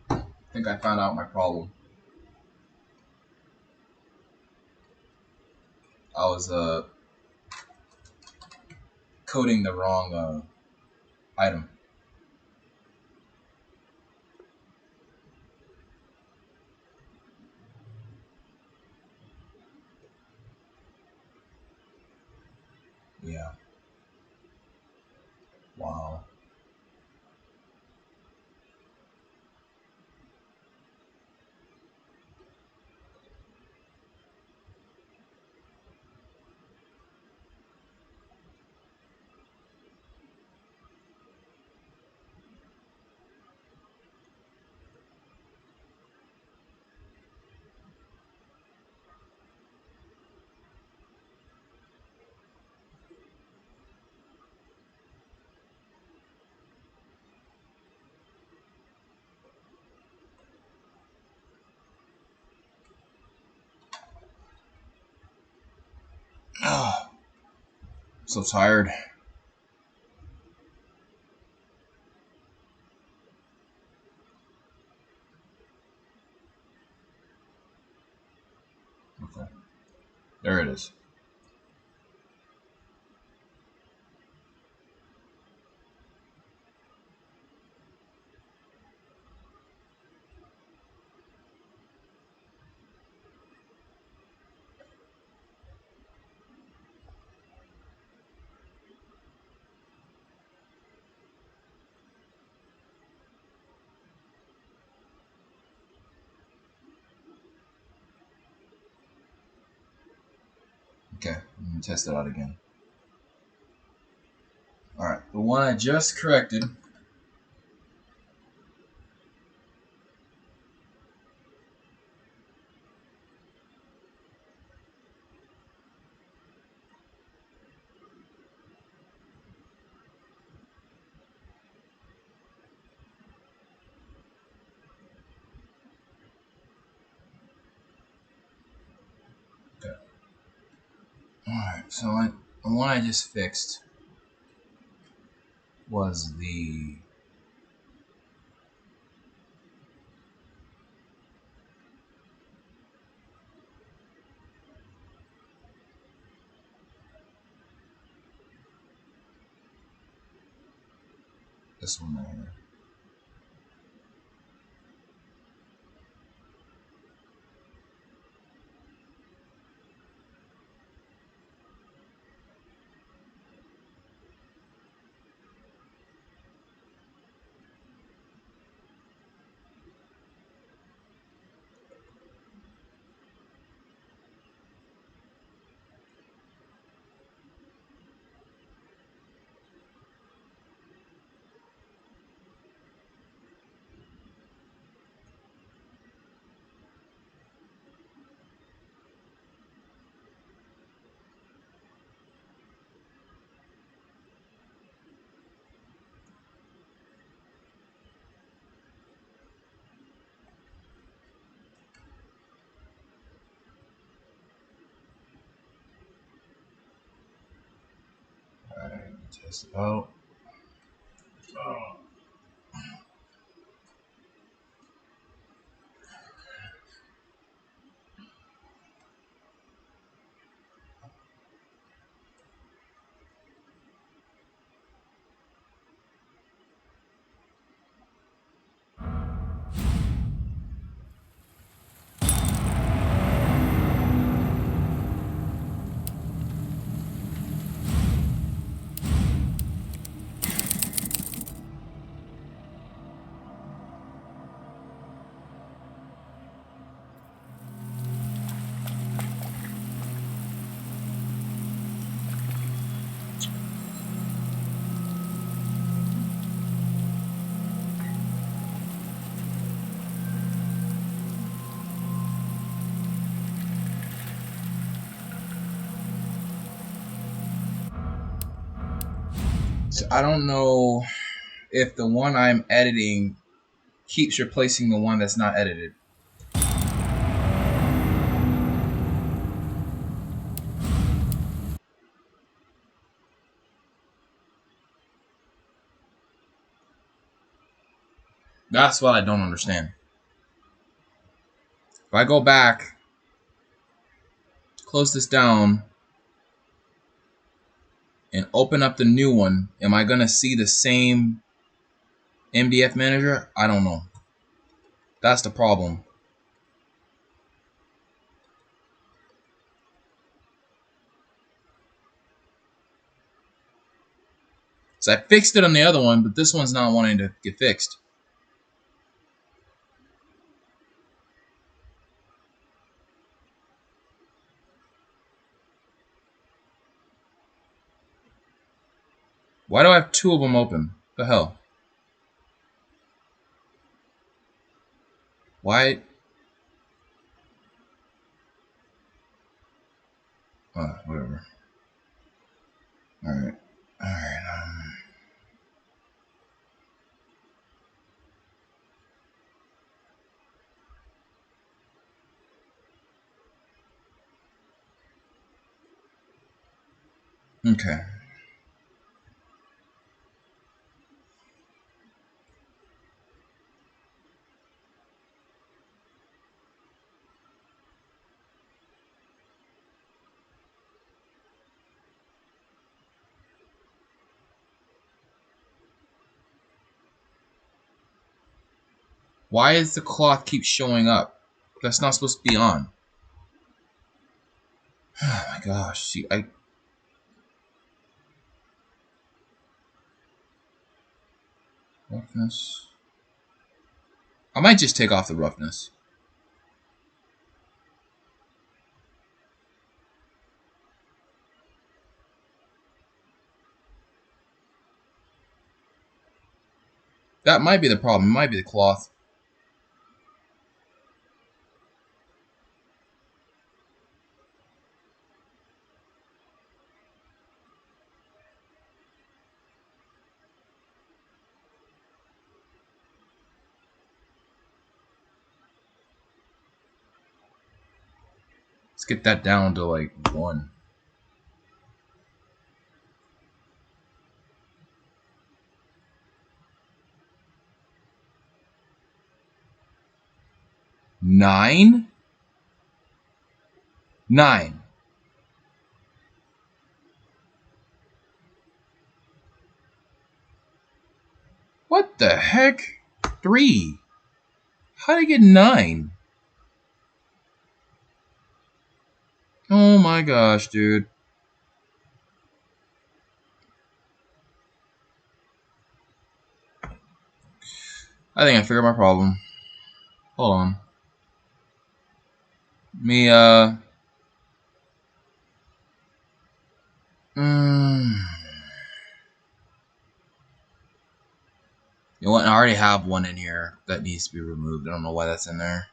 I think I found out my problem. I was coding the wrong item. Yeah. Wow. Oh, so tired. Okay. There it is. Okay. I'm gonna test it out again. All right. The one I just corrected. Okay. All right. So the one I just fixed was this one right here. All right. Test it out. So I don't know if the one I'm editing keeps replacing the one that's not edited. That's what I don't understand. If I go back, close this down, and open up the new one, am I gonna see the same MDF manager? I don't know. That's the problem. So I fixed it on the other one, but this one's not wanting to get fixed. Why do I have two of them open? The hell? Why? Whatever. Alright. Alright, okay. Why is the cloth keep showing up? That's not supposed to be on. Oh my gosh. See, roughness. I might just take off the roughness. That might be the problem. It might be the cloth. Let's get that down to like 1. Nine? 9. What the heck? 3. How did I get 9? Oh my gosh, dude. I think I figured my problem. Hold on. Me, You know what? I already have one in here that needs to be removed. I don't know why that's in there.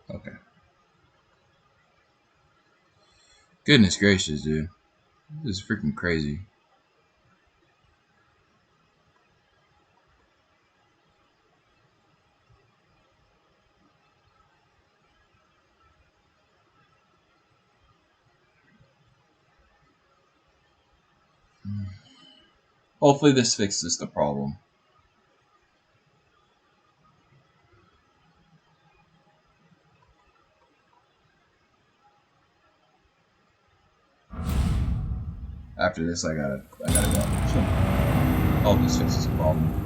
Okay. Goodness gracious, dude. This is freaking crazy. Hopefully this fixes the problem. After this, I gotta go. So, hope this fixes the problem.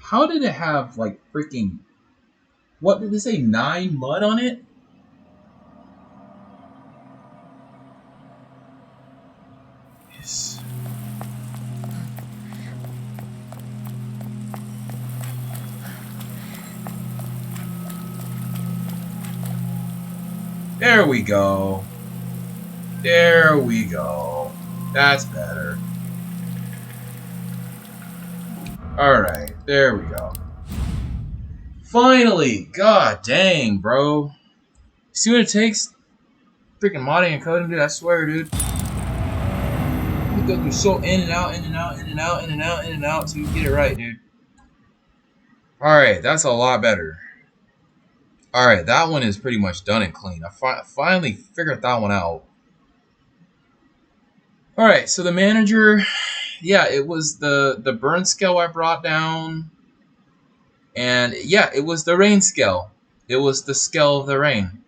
How did it have like freaking? What did it say? 9 mud on it? Yes. There we go. There we go. That's better. Alright, there we go. Finally! God dang, bro. See what it takes? Freaking modding and coding, dude. I swear, dude. You go through so in and out, in and out, in and out, in and out, in and out till you get it right, dude. Alright, that's a lot better. Alright, that one is pretty much done and clean. I finally figured that one out. Alright, so the manager, yeah, it was the burn scale I brought down. And yeah, it was the rain scale. It was the scale of the rain.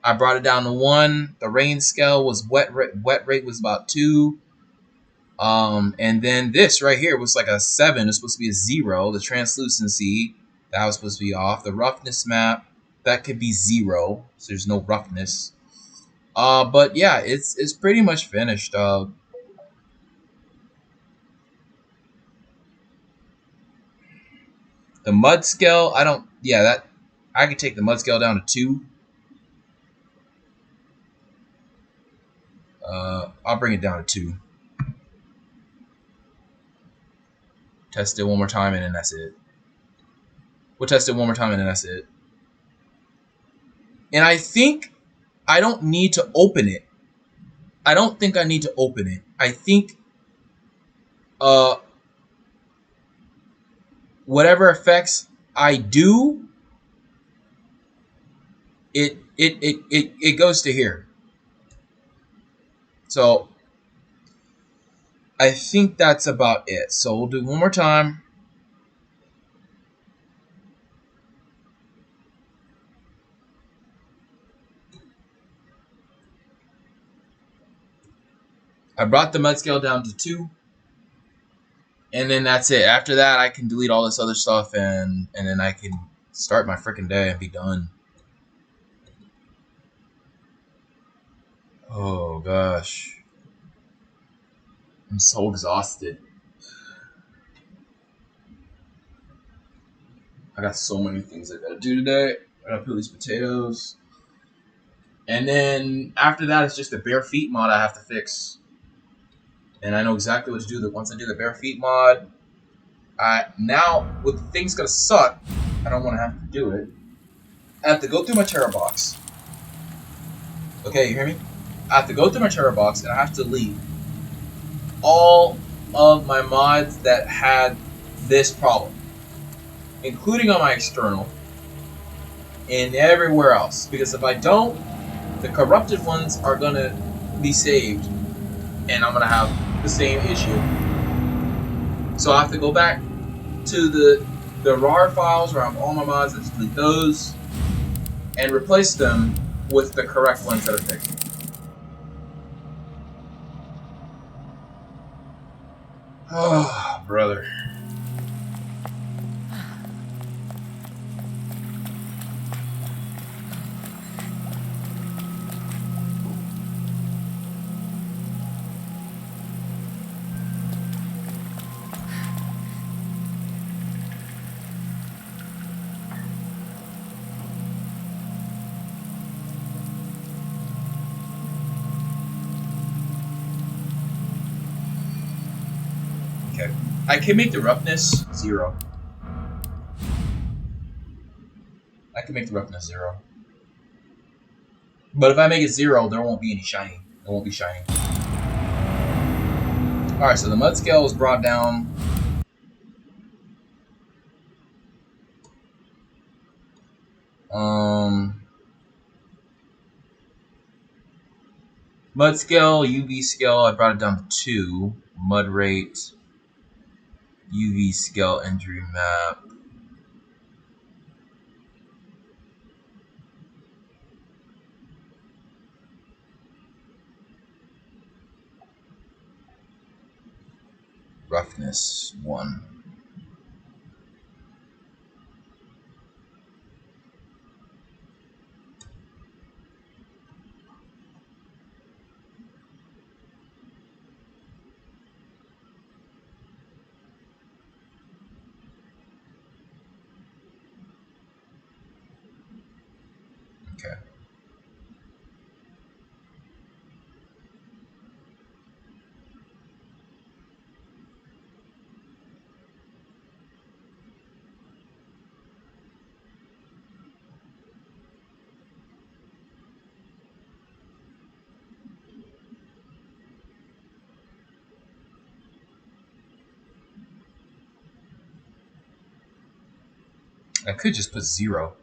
I brought it down to 1. The rain scale was wet rate was about 2. And then this right here was like a 7. It's supposed to be a 0. The translucency, that was supposed to be off. The roughness map, that could be 0. So there's no roughness. But yeah, it's pretty much finished. The mud scale, I could take the mud scale down to 2. I'll bring it down to 2. Test it one more time and then that's it. We'll test it one more time and then that's it. And I think I don't need to open it. I don't think I need to open it. I think whatever effects I do, it goes to here. So I think that's about it. So we'll do one more time. I brought the mud scale down to 2. And then that's it. After that, I can delete all this other stuff and then I can start my freaking day and be done. Oh, gosh. I'm so exhausted. I got so many things I gotta do today. I gotta peel these potatoes. And then after that, it's just the bare feet mod I have to fix. And I know exactly what to do. That once I do the bare feet mod, now with the thing's gonna suck, I don't want to have to do it. I have to go through my Terra box. Okay, you hear me? I have to go through my Terra box and I have to delete all of my mods that had this problem, including on my external and everywhere else. Because if I don't, the corrupted ones are gonna be saved, and I'm gonna have the same issue. So I have to go back to the RAR files where I have all my mods and just delete those and replace them with the correct ones that are fixed. Oh, brother. Okay. I can make the roughness 0. I can make the roughness 0. But if I make it 0, there won't be any shining. It won't be shining. Alright, so the mud scale was brought down. Mud scale, UV scale, I brought it down to 2. Mud rate, UV scale, injury map. Roughness 1. Okay. I could just put 0.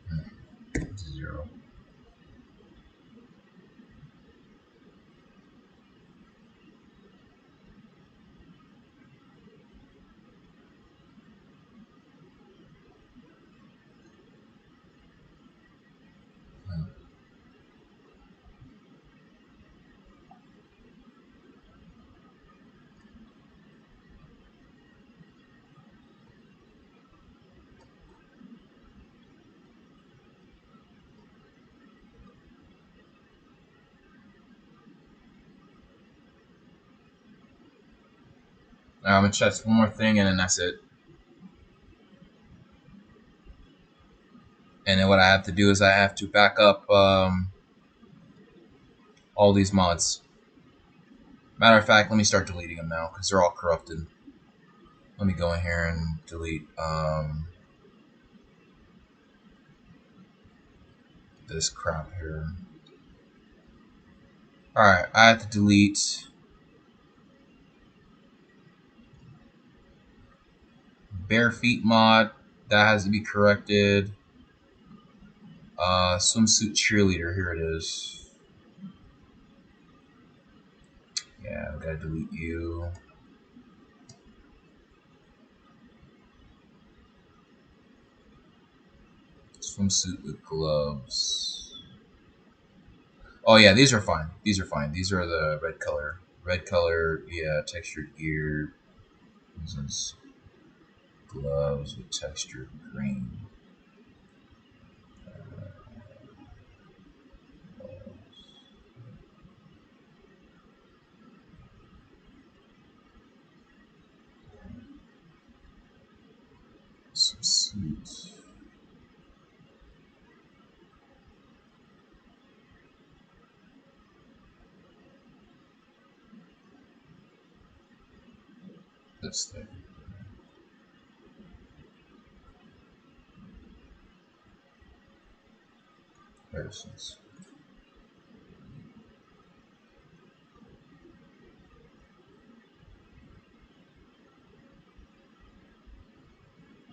Hmm, 0. Hmm. Now I'm gonna test one more thing and then that's it. And then what I have to do is I have to back up all these mods. Matter of fact, let me start deleting them now because they're all corrupted. Let me go in here and delete this crap here. Alright, I have to delete bare feet mod. That has to be corrected. Swimsuit cheerleader, here it is. Yeah, we gotta delete you. Swimsuit with gloves. Oh yeah, these are fine. These are fine. These are the red color. Red color, yeah, textured gear. This is gloves with textured green. Some suits. This thing. Harrison's.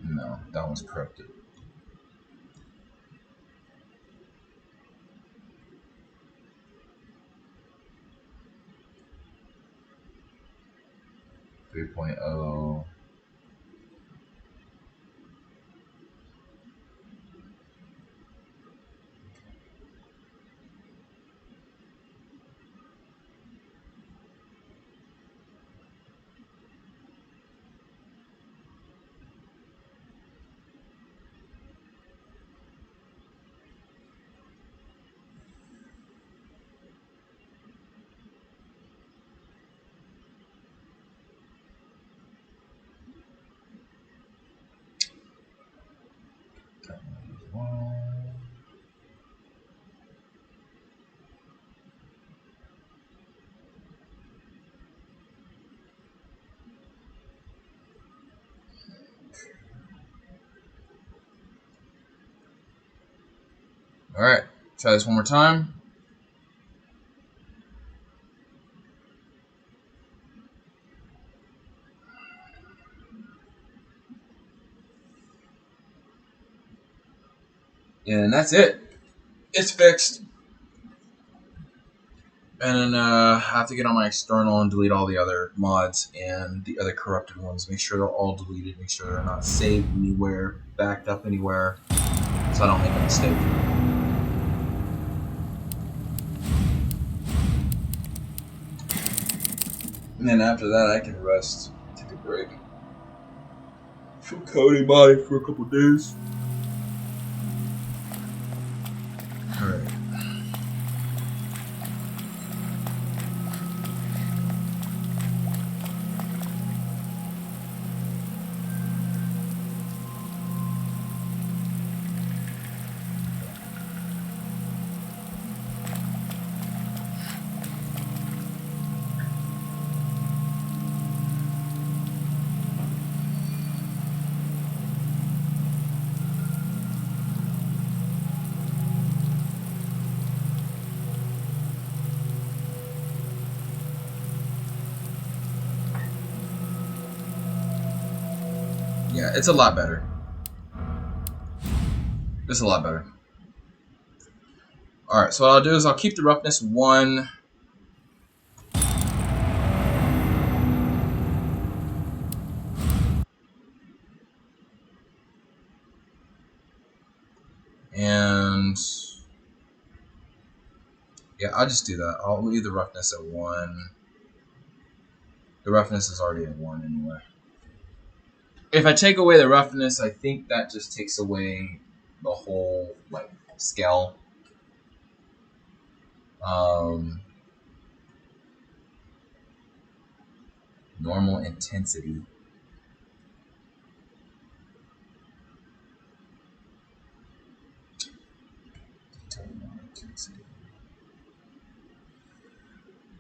No, that one's corrupted. Three point oh. Alright, try this one more time. And that's it. It's fixed. And then I have to get on my external and delete all the other mods and the other corrupted ones. Make sure they're all deleted. Make sure they're not saved anywhere, backed up anywhere, so I don't make a mistake. And then after that, I can rest, take a break from coding modding for a couple days. Alright. Yeah, it's a lot better. It's a lot better. Alright, so what I'll do is I'll keep the roughness 1. And yeah, I'll just do that. I'll leave the roughness at 1. The roughness is already at 1 anyway. If I take away the roughness, I think that just takes away the whole like scale. Normal intensity. Normal intensity.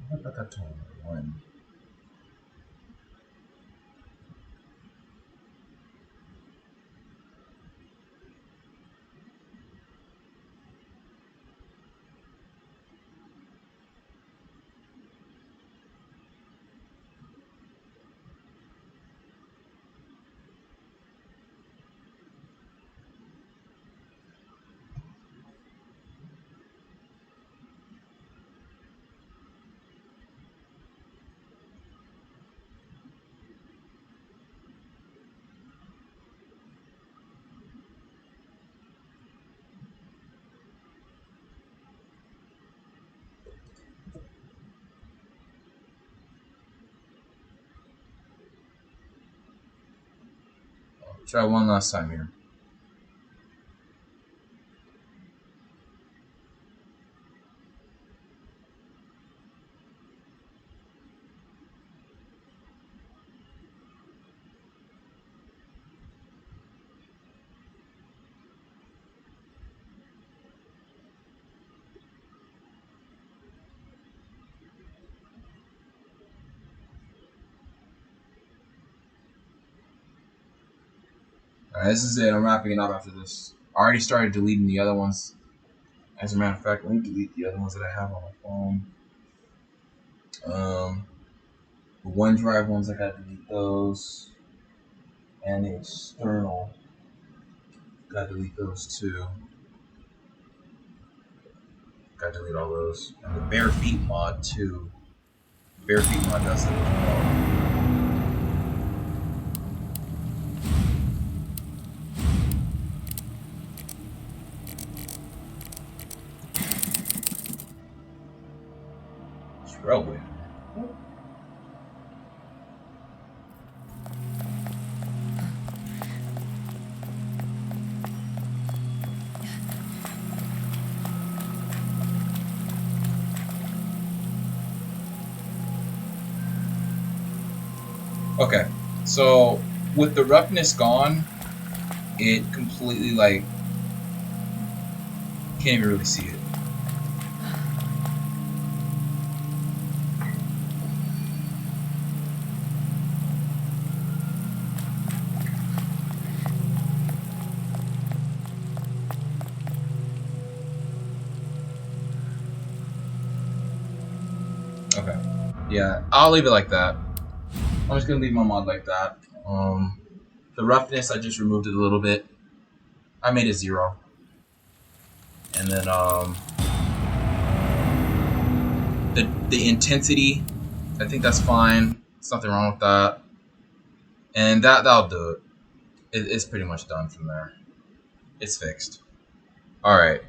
What about that total 1? Try one last time here. Alright, this is it. I'm wrapping it up after this. I already started deleting the other ones. As a matter of fact, let me delete the other ones that I have on my phone. The OneDrive ones, I gotta delete those. And the external, gotta delete those too. Gotta delete all those. And the bare feet mod too. Bare feet mod does that as well. It's railway. Okay, so with the roughness gone, it completely like can't even really see it. Okay, yeah, I'll leave it like that. I'm just gonna leave my mod like that. The roughness, I just removed it a little bit. I made it 0, and then the intensity, I think that's fine. There's nothing wrong with that, and that'll do it. It's pretty much done from there. It's fixed. All right.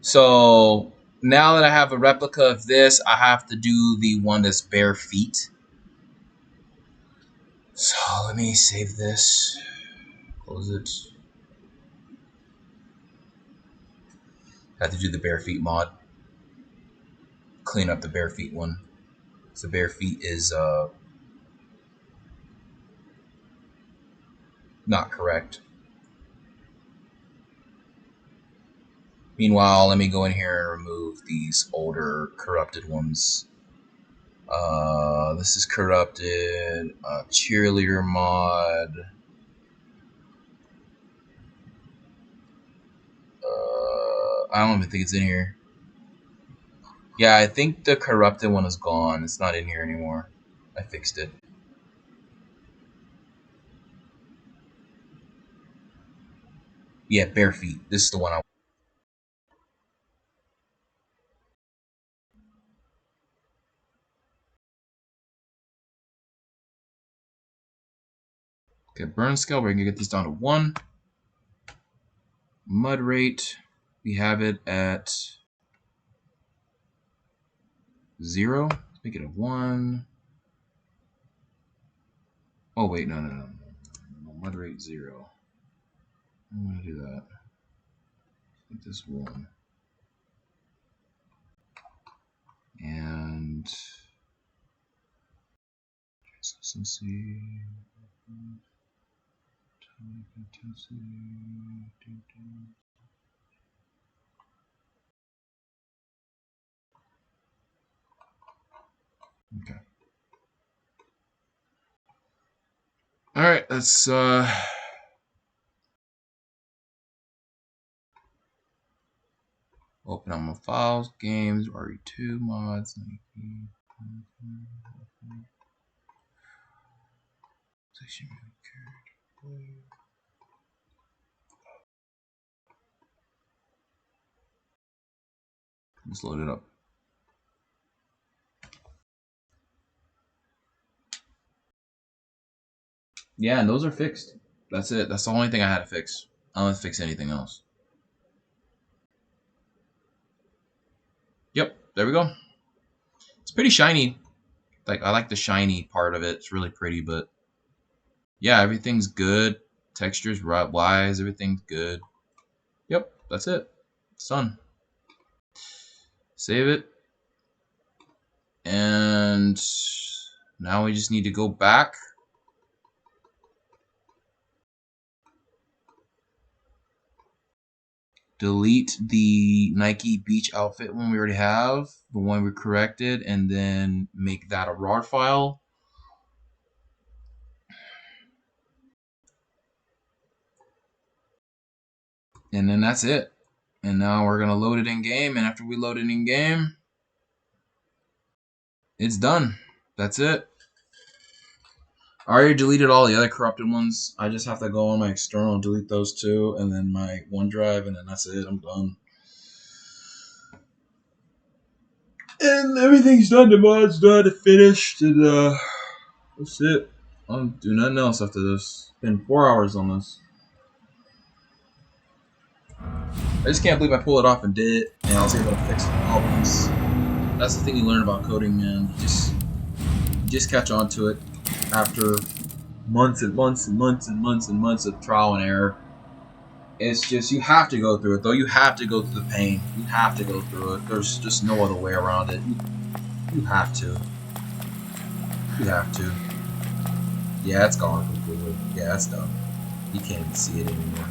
So now that I have a replica of this, I have to do the one that's bare feet. So let me save this. Close it. I have to do the bare feet mod. Clean up the bare feet one. So bare feet is not correct. Meanwhile, let me go in here and remove these older corrupted ones. This is corrupted. Cheerleader mod. I don't even think it's in here. Yeah, I think the corrupted one is gone. It's not in here anymore. I fixed it. Yeah, bare feet. This is the one I. Okay, burn scale. We're gonna get this down to 1. Mud rate. We have it at 0. Let's make it a 1. Oh wait, no. Mud rate 0. I'm gonna do that. Make this 1. And consistency. Okay. All right, let's open up my files, games, RE2 mods, Nikey. Let's load it up. Yeah, and those are fixed. That's it. That's the only thing I had to fix. I don't have to fix anything else. Yep, there we go. It's pretty shiny. Like, I like the shiny part of it. It's really pretty, but yeah, everything's good. Textures wise, everything's good. Yep, that's it. It's done. Save it. And now we just need to go back. Delete the Nike beach outfit one we already have, the one we corrected, and then make that a RAR file. And then that's it. And now we're going to load it in game. And after we load it in game, it's done. That's it. I already deleted all the other corrupted ones. I just have to go on my external, delete those two, and then my OneDrive, and then that's it. I'm done. And everything's done. The mod's done. It's finished. And that's it. I'll do nothing else after this. It's been 4 hours on this. I just can't believe I pulled it off and did it, and I was able to fix the problems. That's the thing you learn about coding, man. You just catch on to it after months and months and months and months and months of trial and error. It's just, you have to go through it, though. You have to go through the pain. You have to go through it. There's just no other way around it. You have to. You have to. Yeah, it's gone completely. Yeah, it's done. You can't even see it anymore.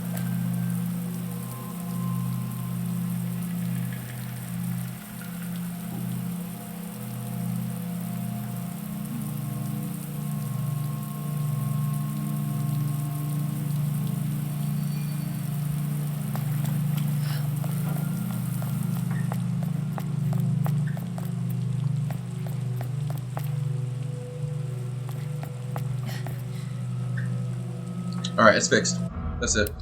Alright, it's fixed. That's it.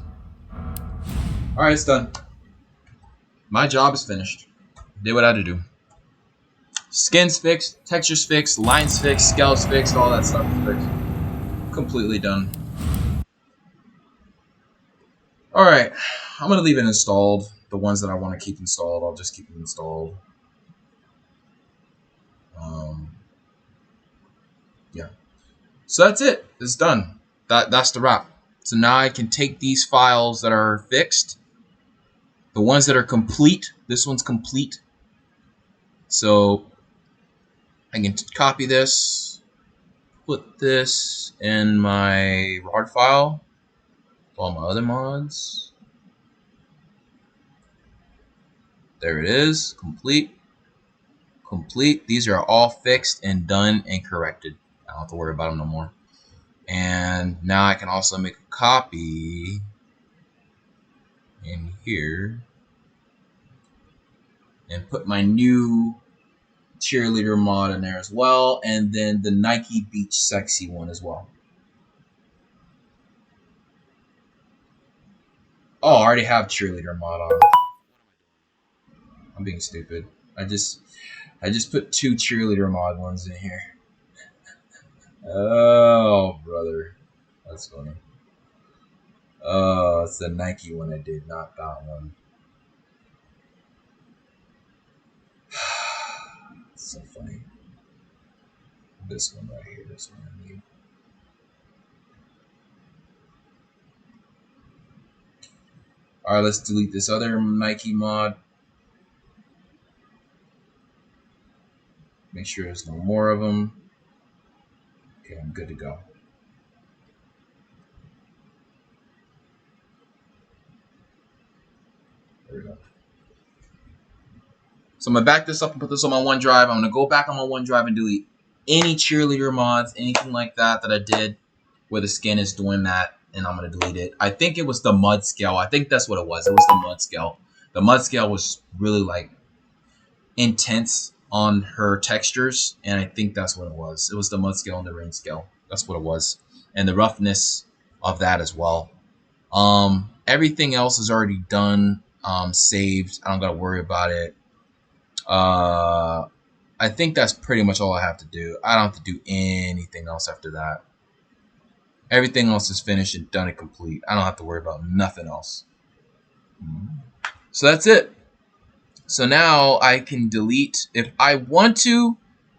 Alright, it's done. My job is finished. Did what I had to do. Skin's fixed, texture's fixed, lines fixed, scale's fixed, all that stuff is fixed. Completely done. Alright, I'm going to leave it installed. The ones that I want to keep installed, I'll just keep them installed. Yeah. So that's it. It's done. That's the wrap. So now I can take these files that are fixed, the ones that are complete. This one's complete. So I can copy this, put this in my RAR file, all my other mods. There it is, complete. Complete. These are all fixed and done and corrected. I don't have to worry about them no more. And now I can also make a copy in here and put my new cheerleader mod in there as well, and then the Nike Beach Sexy one as well. Oh, I already have cheerleader mod on. I'm being stupid. I just put 2 cheerleader mod ones in here. Oh, brother. That's funny. Oh, it's the Nike one I did, not that one. It's so funny. This one right here, this one I need. Alright, let's delete this other Nike mod. Make sure there's no more of them. Okay, I'm good to go. There we go. So I'm gonna back this up and put this on my OneDrive. I'm gonna go back on my OneDrive and delete any cheerleader mods, anything like that that I did where the skin is doing that, and I'm gonna delete it. I think it was the mud scale. I think that's what it was. It was the mud scale. The mud scale was really like intense on her textures, and I think that's what it was. It was the mud scale and the rain scale. That's what it was, and the roughness of that as well. Everything else is already done, saved. I don't gotta worry about it. I think that's pretty much all I have to do. I don't have to do anything else after that. Everything else is finished and done and complete. I don't have to worry about nothing else. So that's it. So now I can delete if I want to.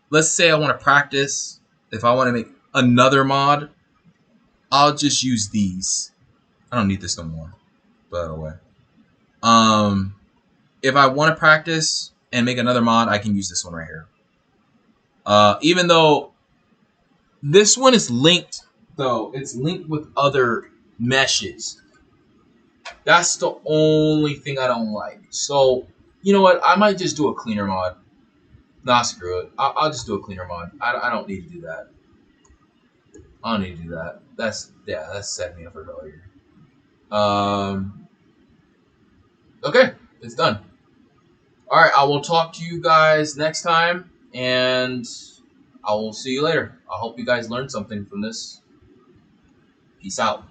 Let's say I want to practice. If I want to make another mod, I'll just use these. I don't need this no more, by the way. If I want to practice and make another mod, I can use this one right here. Even though this one is linked, though, it's linked with other meshes. That's the only thing I don't like. So, you know what? I might just do a cleaner mod. Nah, screw it. I'll just do a cleaner mod. I don't need to do that. I don't need to do that. That's setting me up for failure. Okay, it's done. All right, I will talk to you guys next time, and I will see you later. I hope you guys learned something from this. Peace out.